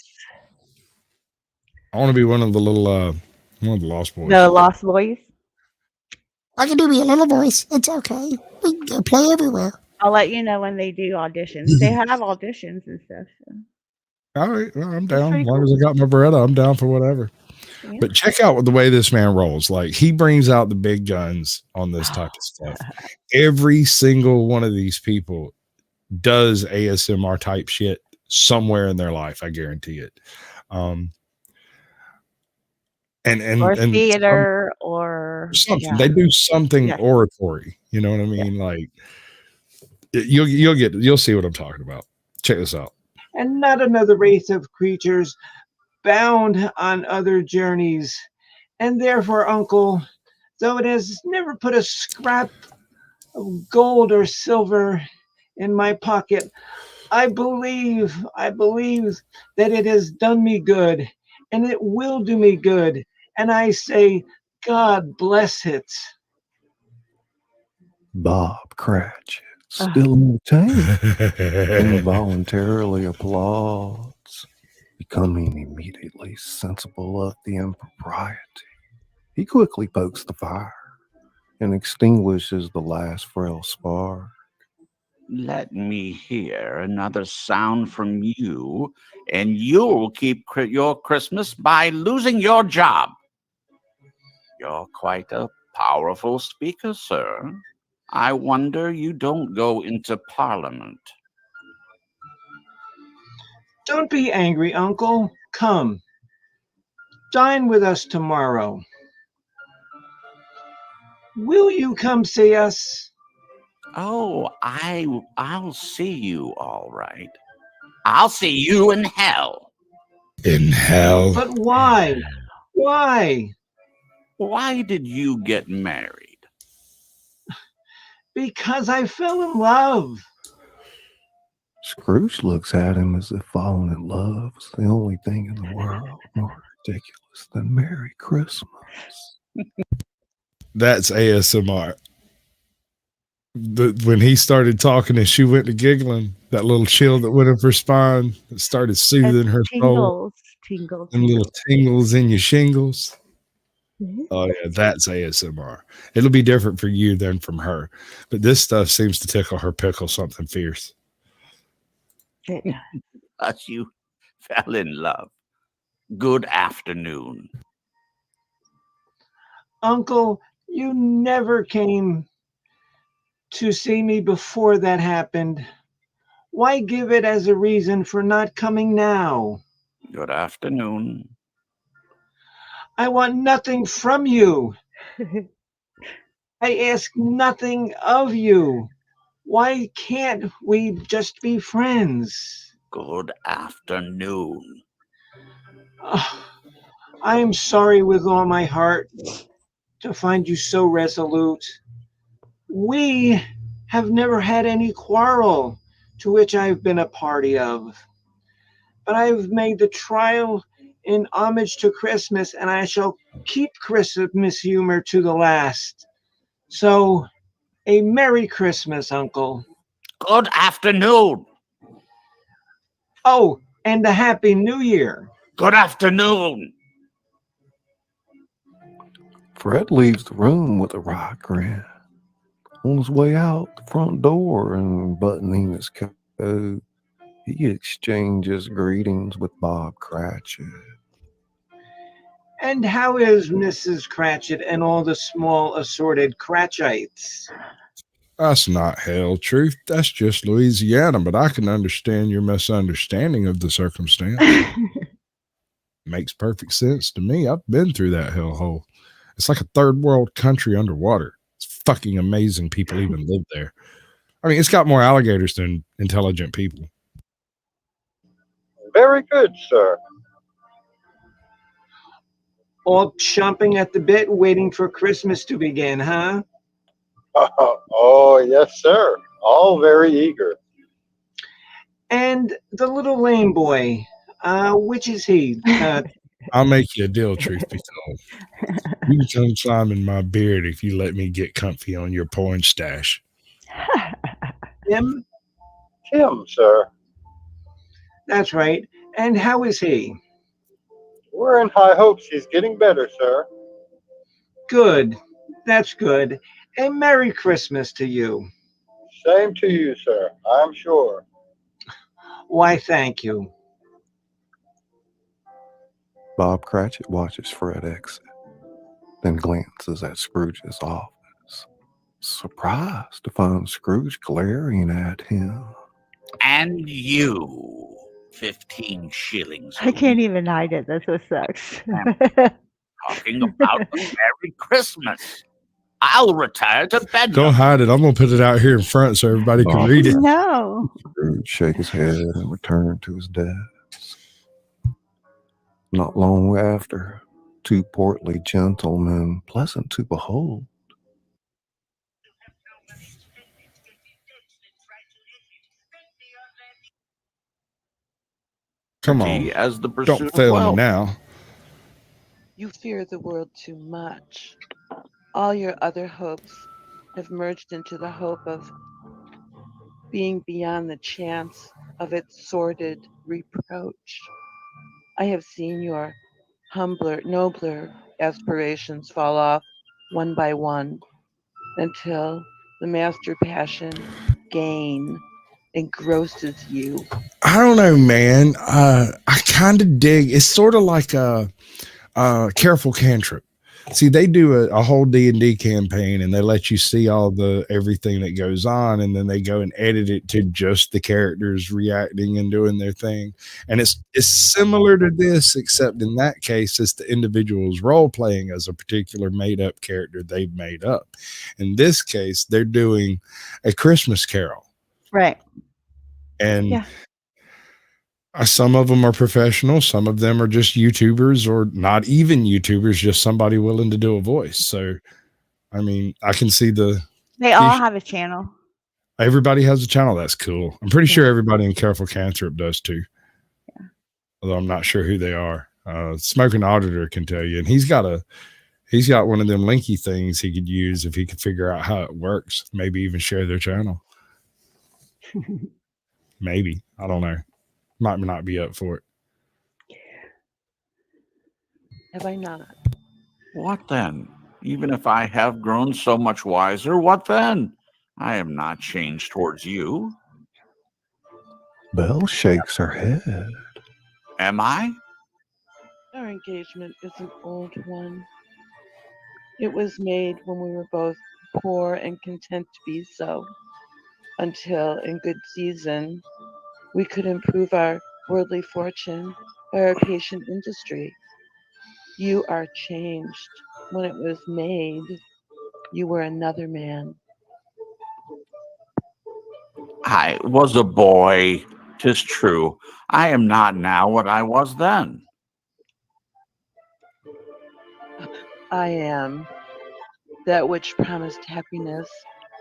I want to be one of the little one of the Lost Boys. The Lost Boys. I can do me a little voice. It's okay. We can play everywhere. I'll let you know when they do auditions. They have auditions and stuff. So. All right, well, I'm down. As long as I got my Beretta, I'm down for whatever. Yeah. But check out the way this man rolls. Like, he brings out the big guns on this type of stuff. Every single one of these people does ASMR type shit somewhere in their life. I guarantee it. And theater or something. Yeah. They do something oratory. You know what I mean? Yeah. Like, you'll see what I'm talking about. Check this out. And not another race of creatures bound on other journeys. And therefore, Uncle, though it has never put a scrap of gold or silver in my pocket, I believe that it has done me good, and it will do me good. And I say, God bless it. Bob Cratchit, still entertained, involuntarily applauds, becoming immediately sensible of the impropriety. He quickly pokes the fire and extinguishes the last frail spark. Let me hear another sound from you, and you'll keep your Christmas by losing your job. You're quite a powerful speaker, sir. I wonder you don't go into Parliament. Don't be angry, Uncle. Come. Dine with us tomorrow. Will you come see us? Oh, I'll see you, all right. I'll see you in hell. In hell? But why? Why? Why did you get married? Because I fell in love. Scrooge looks at him as if falling in love is the only thing in the world more ridiculous than Merry Christmas. That's ASMR. When he started talking and she went to giggling, that little chill that went up her spine, that started soothing her soul. Tingles. And little tingles in your shingles. Oh yeah, that's ASMR. It'll be different for you than from her, but this stuff seems to tickle her pickle something fierce. But you fell in love. Good afternoon. Uncle, you never came to see me before that happened. Why give it as a reason for not coming now? Good afternoon. I want nothing from you. I ask nothing of you. Why can't we just be friends? Good afternoon. Oh, I am sorry with all my heart to find you so resolute. We have never had any quarrel to which I've been a party of. But I've made the trial in homage to Christmas, and I shall keep Christmas humor to the last. So, a Merry Christmas, Uncle. Good afternoon. Oh, and a Happy New Year. Good afternoon. Fred leaves the room with a wry grin. On his way out the front door and buttoning his coat, He exchanges greetings with Bob Cratchit. And how is Mrs. Cratchit and all the small assorted Cratchites? That's not hell truth. That's just Louisiana, but I can understand your misunderstanding of the circumstance. Makes perfect sense to me. I've been through that hellhole. It's like a third world country underwater. It's fucking amazing people even live there. I mean, it's got more alligators than intelligent people. Very good, sir. All chomping at the bit, waiting for Christmas to begin, huh? Oh, yes, sir. All very eager. And the little lame boy, which is he? I'll make you a deal, truth be told. You can climb in my beard if you let me get comfy on your porn stash. Tim? Tim, sir. That's right. And how is he? We're in high hopes he's getting better, sir. Good. That's good. A Merry Christmas to you. Same to you, sir, I'm sure. Why, thank you. Bob Cratchit watches Fred exit, then glances at Scrooge's office, surprised to find Scrooge glaring at him. And you, 15 shillings. I can't even hide it. That's what sucks. Talking about a Merry Christmas. I'll retire to bed. Don't hide it. I'm going to put it out here in front so everybody can read it. No. Scrooge shake his head and return to his desk. Not long after, two portly gentlemen, pleasant to behold, Come on. As the Don't pursuit of fail me wealth. now. You fear the world too much. All your other hopes have merged into the hope of being beyond the chance of its sordid reproach. I have seen your humbler, nobler aspirations fall off one by one until the master passion, gain, engrosses you. I don't know, man. I kind of dig. It's sort of like a careful cantrip. See, they do a whole D&D campaign, and they let you see all the everything that goes on, and then they go and edit it to just the characters reacting and doing their thing. And it's similar to this, except in that case, it's the individual's role playing as a particular made up character they've made up. In this case, they're doing a Christmas Carol, Right. and Yeah. some of them are professional. Some of them are just YouTubers, or not even YouTubers, just somebody willing to do a voice. So, I mean, I can see They all have a channel. everybody has a channel. That's cool. I'm pretty sure everybody in Careful Cantrip does too. Yeah. Although I'm not sure who they are. Smoking Auditor can tell you. And he's got one of them linky things he could use if he could figure out how it works. Maybe even share their channel. Maybe. I don't know. Might not be up for it. Have I not? What then? Even if I have grown so much wiser, what then? I am not changed towards you. Belle shakes her head. Am I? Our engagement is an old one. It was made when we were both poor and content to be so, until in good season we could improve our worldly fortune by our patient industry. You are changed. When it was made, you were another man. I was a boy, 'tis true. I am not now what I was then. I am. That which promised happiness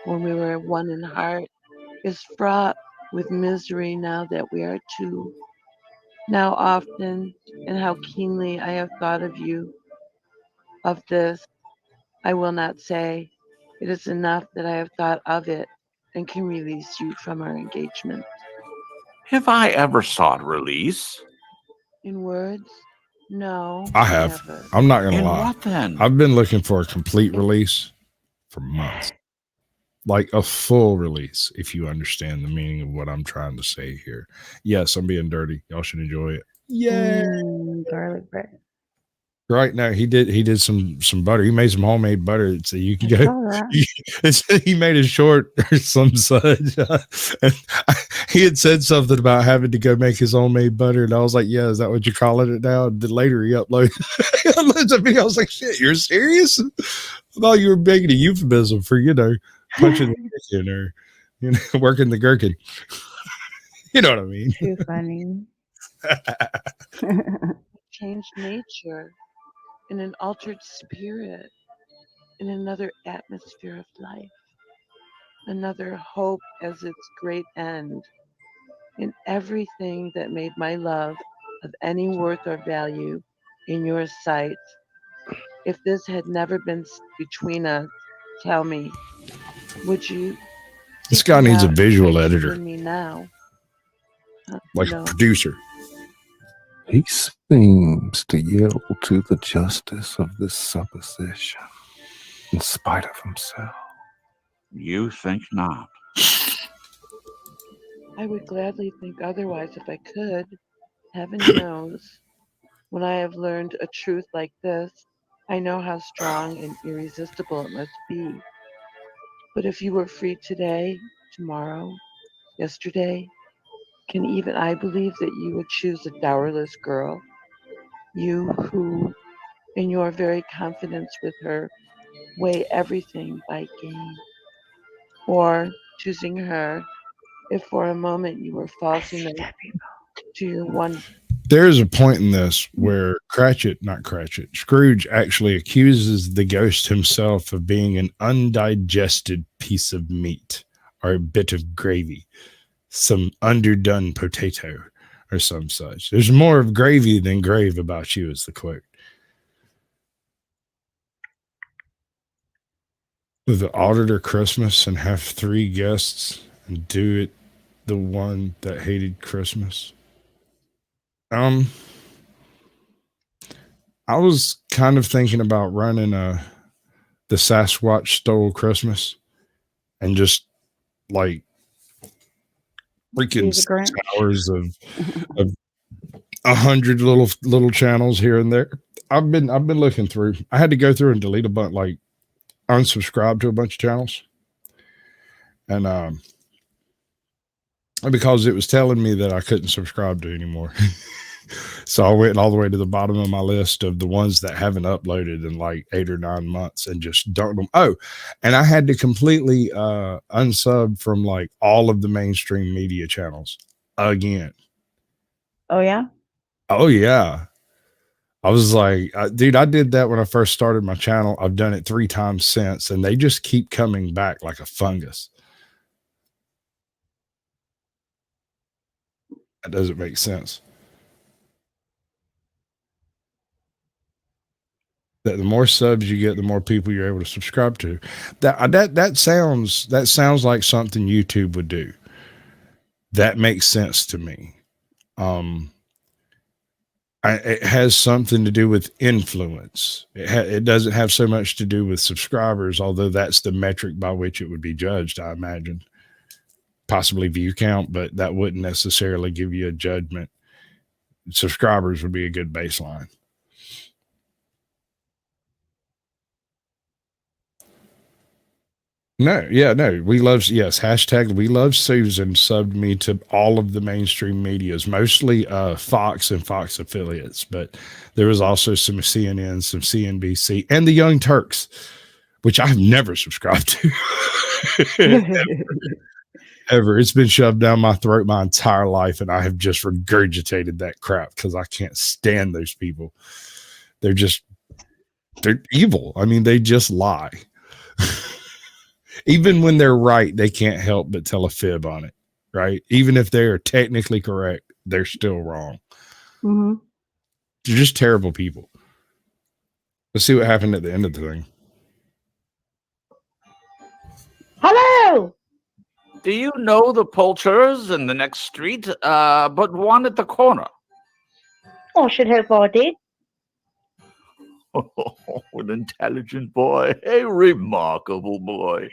when we were one in heart is fraught with misery now that we are two. Now often and how keenly I have thought of you. Of this, I will not say. It is enough that I have thought of it and can release you from our engagement. Have I ever sought release? In words? No. I have. Never. I'm not going to In lie. what then? I've been looking for a complete release for months. like a full release, if you understand the meaning of what I'm trying to say here. Yes, I'm being dirty. Y'all should enjoy it. Yeah. Garlic bread. Right now, he did some butter. He made some homemade butter, so you can go. saw that. He made a short or some such. And he had said something about having to go make his homemade butter, and I was like, "Yeah, is that what you're calling it now?" And then later he uploaded a video. I was like, "Shit, you're serious?" I thought you were making a euphemism for punching the chicken or working the gherkin. You know what I mean? Too funny. Changed nature in an altered spirit, in another atmosphere of life, another hope as its great end, in everything that made my love of any worth or value in your sight. If this had never been between us, tell me, would you This seek guy me needs a out visual and editor, win me now? like No. a producer. He seems to yield to the justice of this supposition, in spite of himself. You think not. I would gladly think otherwise if I could. Heaven knows, when I have learned a truth like this, I know how strong and irresistible it must be. But if you were free today, tomorrow, yesterday, can even I believe that you would choose a dowerless girl? You who, in your very confidence with her, weigh everything by gain. Or choosing her, if for a moment you were false enough to your one. There is a point in this where Scrooge actually accuses the ghost himself of being an undigested piece of meat or a bit of gravy, some underdone potato or some such. There's more of gravy than grave about you, is the quote. The auditor Christmas and have 3 guests and do it the one that hated Christmas. I was kind of thinking about running the Sasquatch Stole Christmas and just like freaking 6 hours of 100 little channels here and there. I've been looking through. I had to go through and delete a bunch, like unsubscribe to a bunch of channels, and because it was telling me that I couldn't subscribe to anymore. So I went all the way to the bottom of my list of the ones that haven't uploaded in like 8 or 9 months and just dumped them. Oh, and I had to completely unsub from like all of the mainstream media channels again. Oh, yeah? Oh, yeah. I was like, dude, I did that when I first started my channel. I've done it 3 times since, and they just keep coming back like a fungus. That doesn't make sense. That the more subs you get, the more people you're able to subscribe to. That sounds like something YouTube would do. That makes sense to me. It has something to do with influence. It doesn't have so much to do with subscribers, although that's the metric by which it would be judged, I imagine. Possibly view count, but that wouldn't necessarily give you a judgment. Subscribers would be a good baseline. No, we love, hashtag we love Susan subbed me to all of the mainstream medias, mostly Fox and Fox affiliates, but there was also some CNN, some CNBC, and the Young Turks, which I've never subscribed to. Ever. It's been shoved down my throat my entire life, and I have just regurgitated that crap because I can't stand those people. They're evil. I mean, they just lie. Even when they're right, they can't help but tell a fib on it, right? Even if they're technically correct, they're still wrong. Mm-hmm. They're just terrible people. Let's see what happened at the end of the thing. Hello! Do you know the poulterers in the next street, but one at the corner? Oh, should hope I did. Oh, an intelligent boy, a remarkable boy.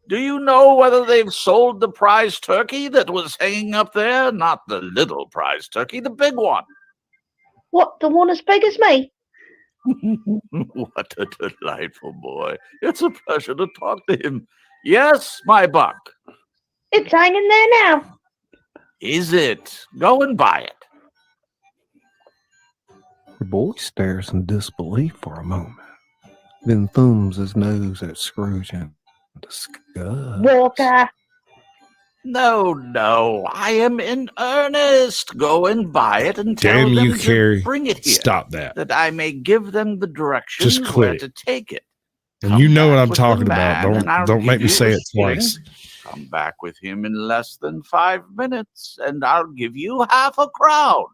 Do you know whether they've sold the prize turkey that was hanging up there? Not the little prize turkey, the big one. What, the one as big as me? What a delightful boy. It's a pleasure to talk to him. Yes, my buck. It's hanging there now. Is it? Go and buy it. The boy stares in disbelief for a moment, then thumbs his nose at Scrooge in disgust. Walker. No, I am in earnest. Go and buy it and tell Damn them you, Carrie. to bring it here. Stop that. That I may give them the directions Just where quit to it. take it. And you know what I'm with the talking about. man, and I'll Don't make give me you say a it twice. shilling. Come back with him in less than 5 minutes, and I'll give you half a crown.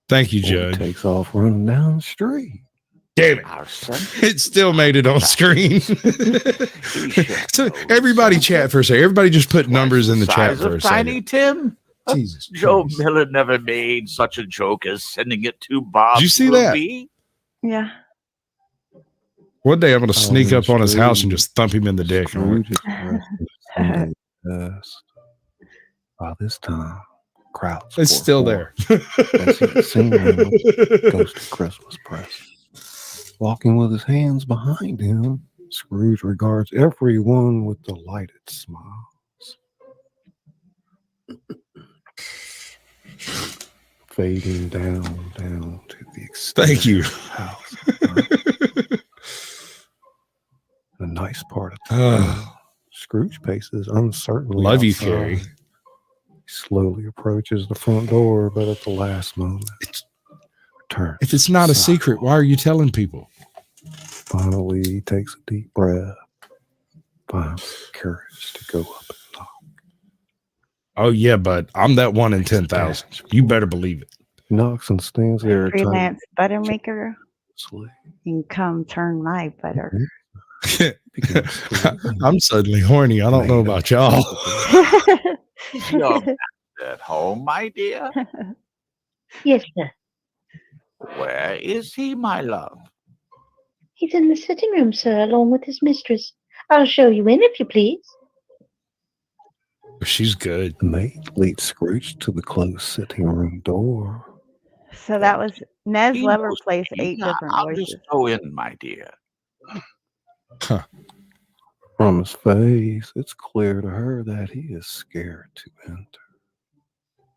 Thank you, Boy Judge. takes off running down the street. Damn it. It still made it on screen. So everybody chat for a second. Everybody just put numbers in the chat Size for of a Tiny second. Tim. Jesus Joe Christ. Miller never made such a joke as sending it to Bob. Did you see that? Ruby. Yeah. One day I'm going to sneak up on his Scrooge. house and just thump him in the dick. Scrooge is resting dust. By this time, crowds. It's still there. As he'd seen Ghost of Christmas present. Walking with his hands behind him, Scrooge regards everyone with delighted smiles. Fading down to the Thank you. house. The nice part of town. Scrooge paces uncertainly. Love you, outside. Carrie. He slowly approaches the front door, but at the last moment, turns. If it's not a secret, why are you telling people? Finally, he takes a deep breath, finds the courage to go up and knock. Oh, yeah, bud. I'm that 1 in 10,000. You better believe it. He knocks and stands there. Freelance butter maker. Tightly. You can come turn my butter. I'm suddenly horny. I don't know about y'all. You're at home, my dear. Yes, sir. Where is he, my love? He's in the sitting room, sir, along with his mistress. I'll show you in, if you please. She's good. The maid leads Scrooge to the closed sitting room door. So that was Nez He Lever knows plays me. 8 different I'll voices. just go in, my dear. Huh. From his face, it's clear to her that he is scared to enter.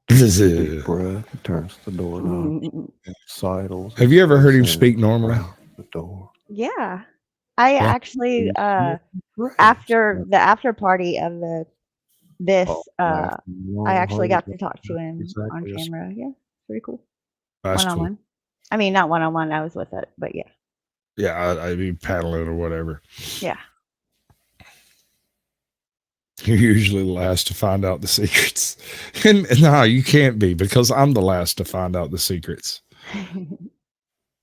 Deep breath, he turns the door knob and sidles. Have you ever heard him and speak normally? around the door. Yeah. I Yeah. actually after the after party of this I actually got to talk to him on camera. Yeah. Pretty cool. That's One on cool. one. I mean not one on one, I was with it, but yeah. Yeah, I'd be paddling or whatever. Yeah. You're usually the last to find out the secrets. And no, you can't be, because I'm the last to find out the secrets.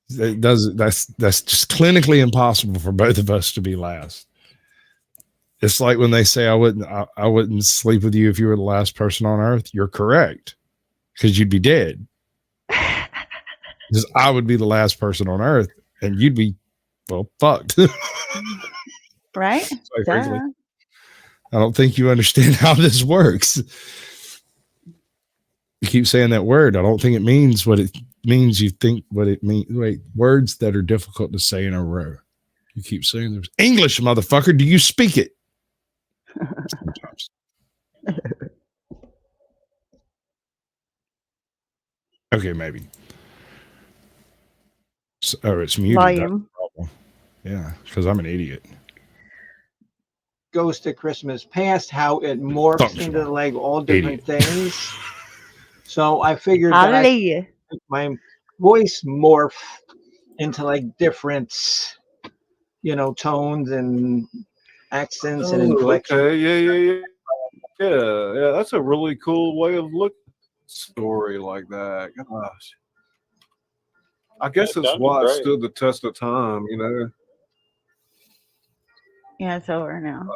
That's just clinically impossible for both of us to be last. It's like when they say I wouldn't sleep with you if you were the last person on earth. You're correct, because you'd be dead. Because I would be the last person on earth, and you'd be, well, fucked. Right? Quite frankly. I don't think you understand how this works. You keep saying that word. I don't think it means what it means. You think what it means. Wait, words that are difficult to say in a row. You keep saying there's English, motherfucker. Do you speak it? Sometimes. Okay, maybe. So, it's muted. Volume. Yeah, because I'm an idiot. Ghost of Christmas Past, how it morphs into like all different things. So I figured that my voice morph into like different, tones and accents and inflections. Okay, yeah. That's a really cool way of looking at a story like that. Gosh, I guess Yeah, it's that'd be why it great. stood the test of time. Yeah, it's over now.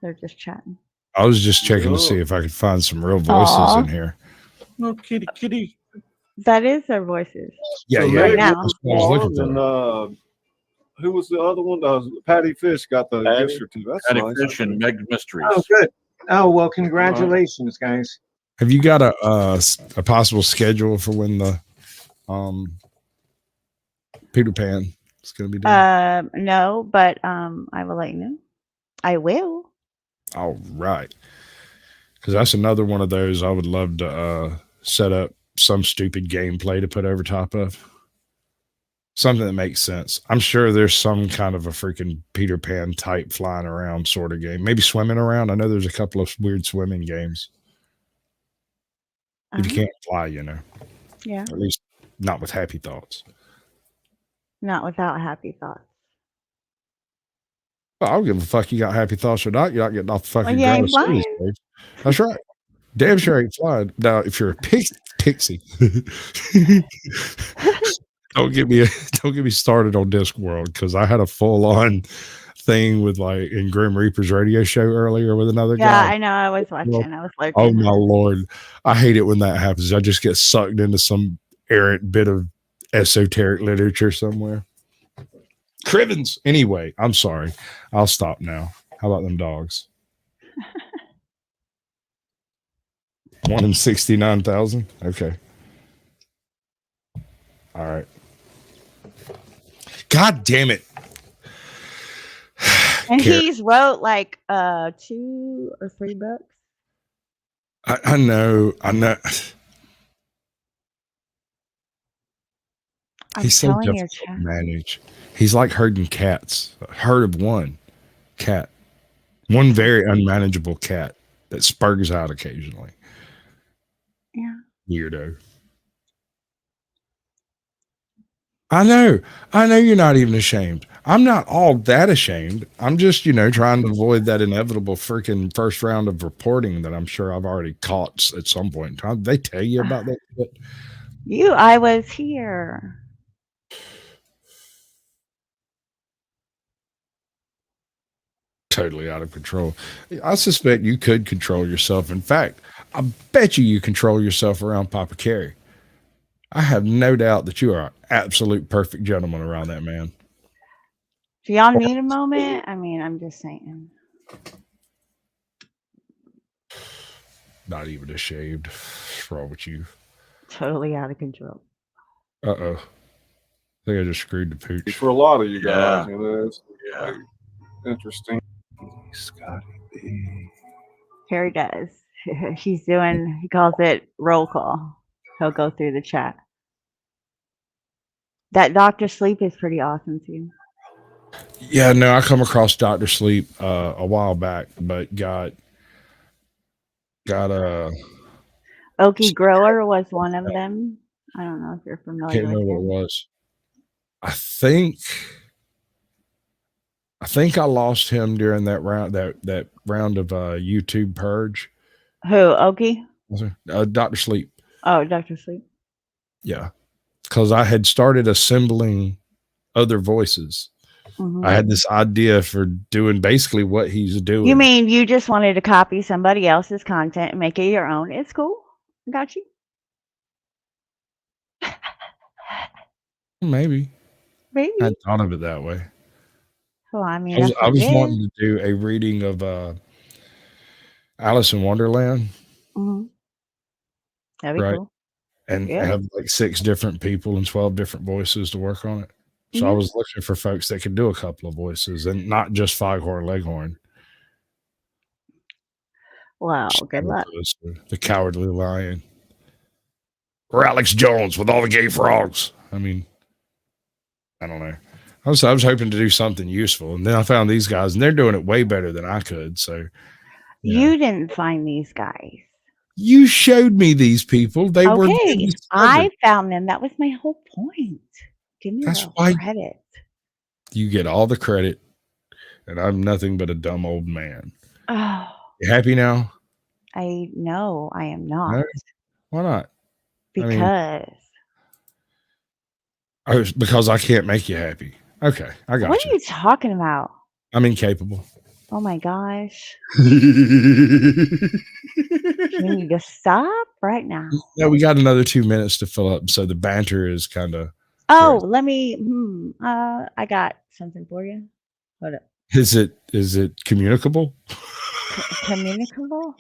They're just chatting. I was just checking to see if I could find some real voices in here. No, kitty. That is their voices. Yeah, So yeah. maybe Right now. it's I was looking for and, who was the other one? Patty Fish got the gift certificate. That's Patty nice. Fish and Meg Mysteries. Oh, good. Oh, well, congratulations, guys. Have you got a possible schedule for when the Peter Pan is going to be done? No, but I will let you know. I will. All right. Because that's another one of those I would love to set up some stupid gameplay to put over top of. Something that makes sense. I'm sure there's some kind of a freaking Peter Pan type flying around sort of game. Maybe swimming around. I know there's a couple of weird swimming games. If you can't fly, you know. Yeah. At least not with happy thoughts. Not without happy thoughts. Well, I don't give a fuck you got happy thoughts or not. You're not getting off the fucking you ain't ground. flying. That's right. Damn sure ain't flying. Now, if you're a pixie, don't get me started on Discworld, because I had a full on thing with like in Grim Reaper's radio show earlier with another guy. Yeah, I know. I was watching. I was lurking. Oh my Lord. I hate it when that happens. I just get sucked into some errant bit of esoteric literature somewhere. Crivens. Anyway, I'm sorry. I'll stop now. How about them dogs? 1 in 69,000. Okay. All right. God damn it. And he's wrote like $2 or $3. I know. He's so difficult to manage. He's like herding cats. A herd of one cat. One very unmanageable cat that spurgs out occasionally. Yeah. Weirdo. I know you're not even ashamed. I'm not all that ashamed. I'm just, trying to avoid that inevitable freaking first round of reporting that I'm sure I've already caught at some point in time. Did they tell you about that shit? I was here. Totally out of control. I suspect you could control yourself. In fact, I bet you control yourself around Papa Carey. I have no doubt that you are an absolute perfect gentleman around that man. Do y'all need a moment? I mean, I'm just saying. Not even ashamed. What's wrong with you? Totally out of control. Uh-oh. I think I just screwed the pooch. For a lot of you guys, Yeah. It's like, interesting. Scotty B. Harry does. He calls it roll call. He'll go through the chat. That Dr. Sleep is pretty awesome too. Yeah, no, I come across Dr. Sleep a while back, but got a Okie Grower was one of them. I don't know if you're familiar can't remember with what it him. was. I think I lost him during that round of YouTube purge. Who? Okie? Dr. Sleep. Oh, Dr. Sleep. Yeah. Because I had started assembling other voices. Mhm. I had this idea for doing basically what he's doing. You mean you just wanted to copy somebody else's content and make it your own? It's cool. I got you. Maybe. Maybe. I hadn't thought of it that way. Well, I mean, I was that's what it wanting is. to do a reading of Alice in Wonderland. Mhm. That'd be Right. cool. And Yeah. have like 6 different people and 12 different voices to work on it. So I Yeah. was looking for folks that could do a couple of voices and not just Foghorn Leghorn. Well, good luck. The Cowardly Lion. Or Alex Jones with all the gay frogs. I mean, I don't know. I was hoping to do something useful, and then I found these guys, and they're doing it way better than I could. So You didn't find these guys. you showed me these people. They were Okay. I found them. That was my whole point. Give me That's the why- credit. You get all the credit, and I'm nothing but a dumb old man. Oh, You happy now? I know I am not. No? Why not? Because I can't make you happy. Okay, I got What you. are you talking about? I'm incapable. Oh my gosh. You need to stop right now. Yeah, we got another 2 minutes to fill up, so the banter is kind of Oh, let me. I got something for you. Hold up. Is it communicable? Communicable?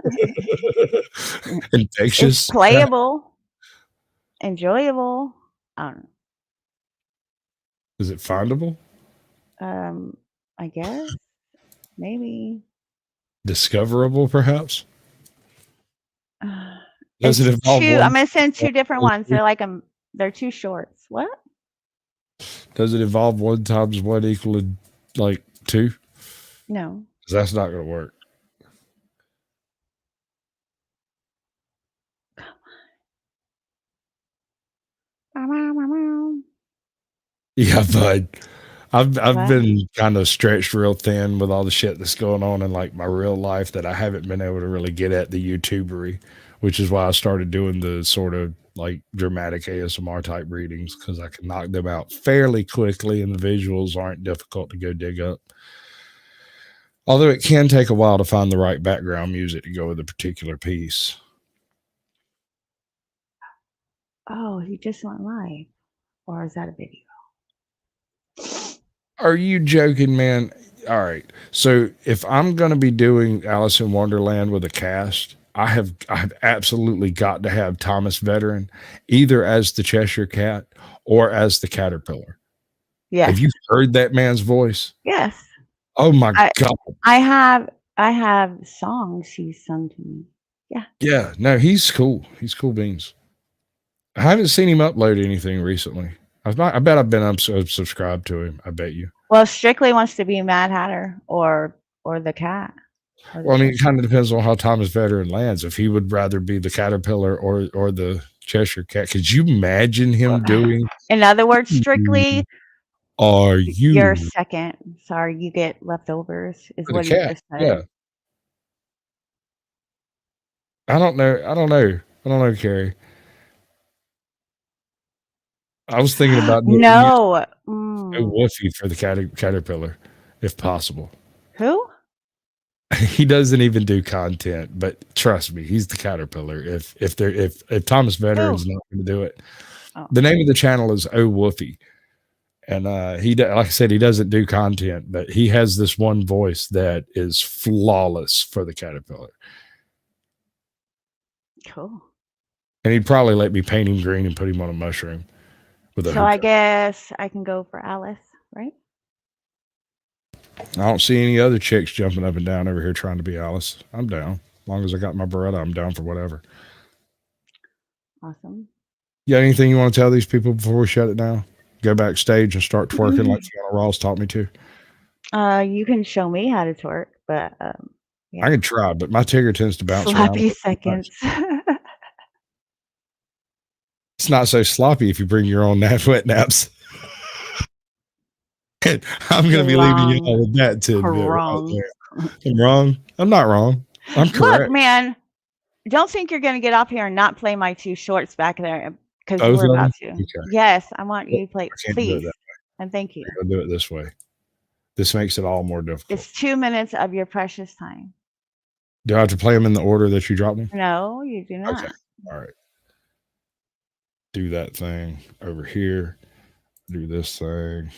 It's Infectious? playable, enjoyable. I don't Is it findable? know. I guess maybe. Discoverable, perhaps? Does It's it involve two. one? I'm gonna send two different ones. They're two shorts. What? Does it involve 1 times 1 equaling like 2? No. 'Cause that's not going to work. Yeah, bud. I've What? been kind of stretched real thin with all the shit that's going on in like my real life that I haven't been able to really get at the YouTubery, which is why I started doing the sort of like dramatic ASMR type readings because I can knock them out fairly quickly and the visuals aren't difficult to go dig up. Although it can take a while to find the right background music to go with a particular piece. Oh, he just went live, or is that a video? Are you joking, man? All right. So if I'm going to be doing Alice in Wonderland with a cast, I have absolutely got to have Thomas Veteran either as the Cheshire Cat or as the Caterpillar. Yes. Have you heard that man's voice? Yes. Oh my God. I have songs he's sung to me. Yeah. Yeah. No, he's cool. He's cool beans. I haven't seen him upload anything recently. I bet I've been subscribed to him. I bet you. Well, Strictly wants to be Mad Hatter or the cat. Well, I mean, it kind of depends on how Thomas Veteran lands. If he would rather be the Caterpillar or the Cheshire Cat, could you imagine him doing? In other words, Strictly, Are you're you second. Sorry, you get leftovers. Is for the what he cat? just said. Yeah. I don't know, Carrie. I was thinking about doing No. a Woofy for the Caterpillar, if possible. Who? He doesn't even do content, but trust me, he's the Caterpillar. If Thomas Veteran's not going to do it, the name of the channel is Oh Woofy, and like I said, he doesn't do content, but he has this one voice that is flawless for the Caterpillar. Cool. And he'd probably let me paint him green and put him on a mushroom. So I guess I can go for Alice, right? I don't see any other chicks jumping up and down over here trying to be Alice. I'm down. As long as I got my Beretta, I'm down for whatever. Awesome. You got anything you want to tell these people before we shut it down? Go backstage and start twerking like Fiona Ross taught me to. You can show me how to twerk, but yeah. I can try, but my Tigger tends to bounce Sloppy around. seconds. It's not so sloppy if you bring your own wet naps. I'm going to be leaving you all with that tidbit. Wrong. I'm wrong. I'm not wrong. I'm correct. Look, man, don't think you're going to get off here and not play my two shorts back there because Both we're of about them? to. Okay. Yes, I want you to play, I can't do it please, that way. and thank you. I'll do it this way. This makes it all more difficult. It's 2 minutes of your precious time. Do I have to play them in the order that you dropped them? No, you do not. Okay. All right. Do that thing over here. Do this thing.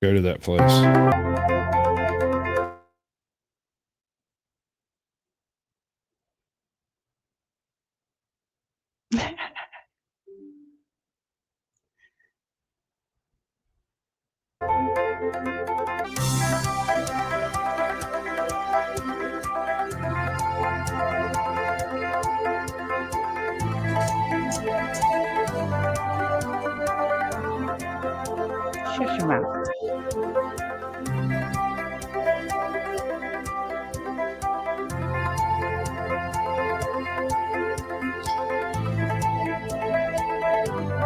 Go to that place. Shut your mouth.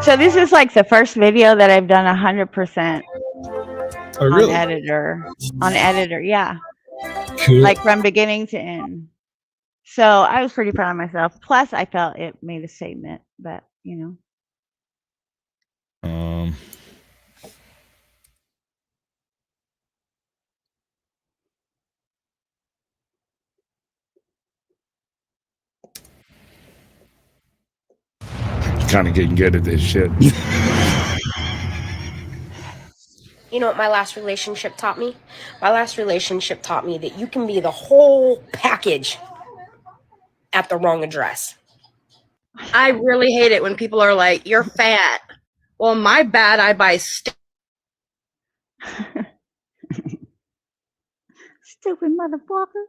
So this is like the first video that I've done 100% really? on editor, yeah. Cool. Like from beginning to end. So I was pretty proud of myself. Plus I felt it made a statement, but you know. kind of getting good at this shit. You know what my last relationship taught me? My last relationship taught me that you can be the whole package at the wrong address. I really hate it when people are like, "You're fat." Well, my bad, I buy Stupid motherfucker.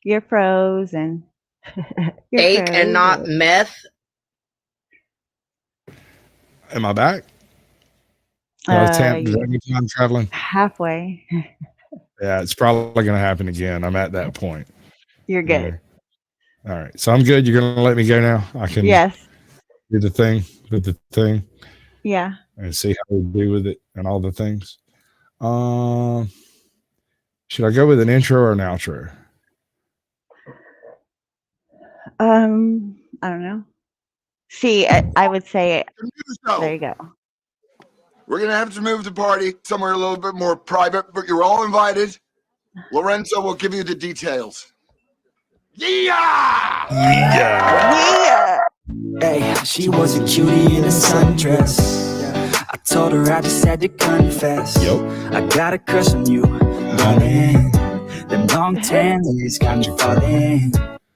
You're frozen. You're steak and not frozen. meth. Am I back? Did I get time traveling? Halfway. Yeah, it's probably going to happen again. I'm at that point. You're good. All right. So I'm good. You're going to let me go now? I can Yes. do the thing with the thing Yeah. and see how we do with it and all the things. Should I go with an intro or an outro? I don't know. See, I would say there you go. We're going to have to move the party somewhere a little bit more private, but you're all invited. Lorenzo will give you the details. Yeah! Hey, she was a cutie in a sundress. I told her I just had to confess. I got a crush on you, darling. Them long tan legs got me falling.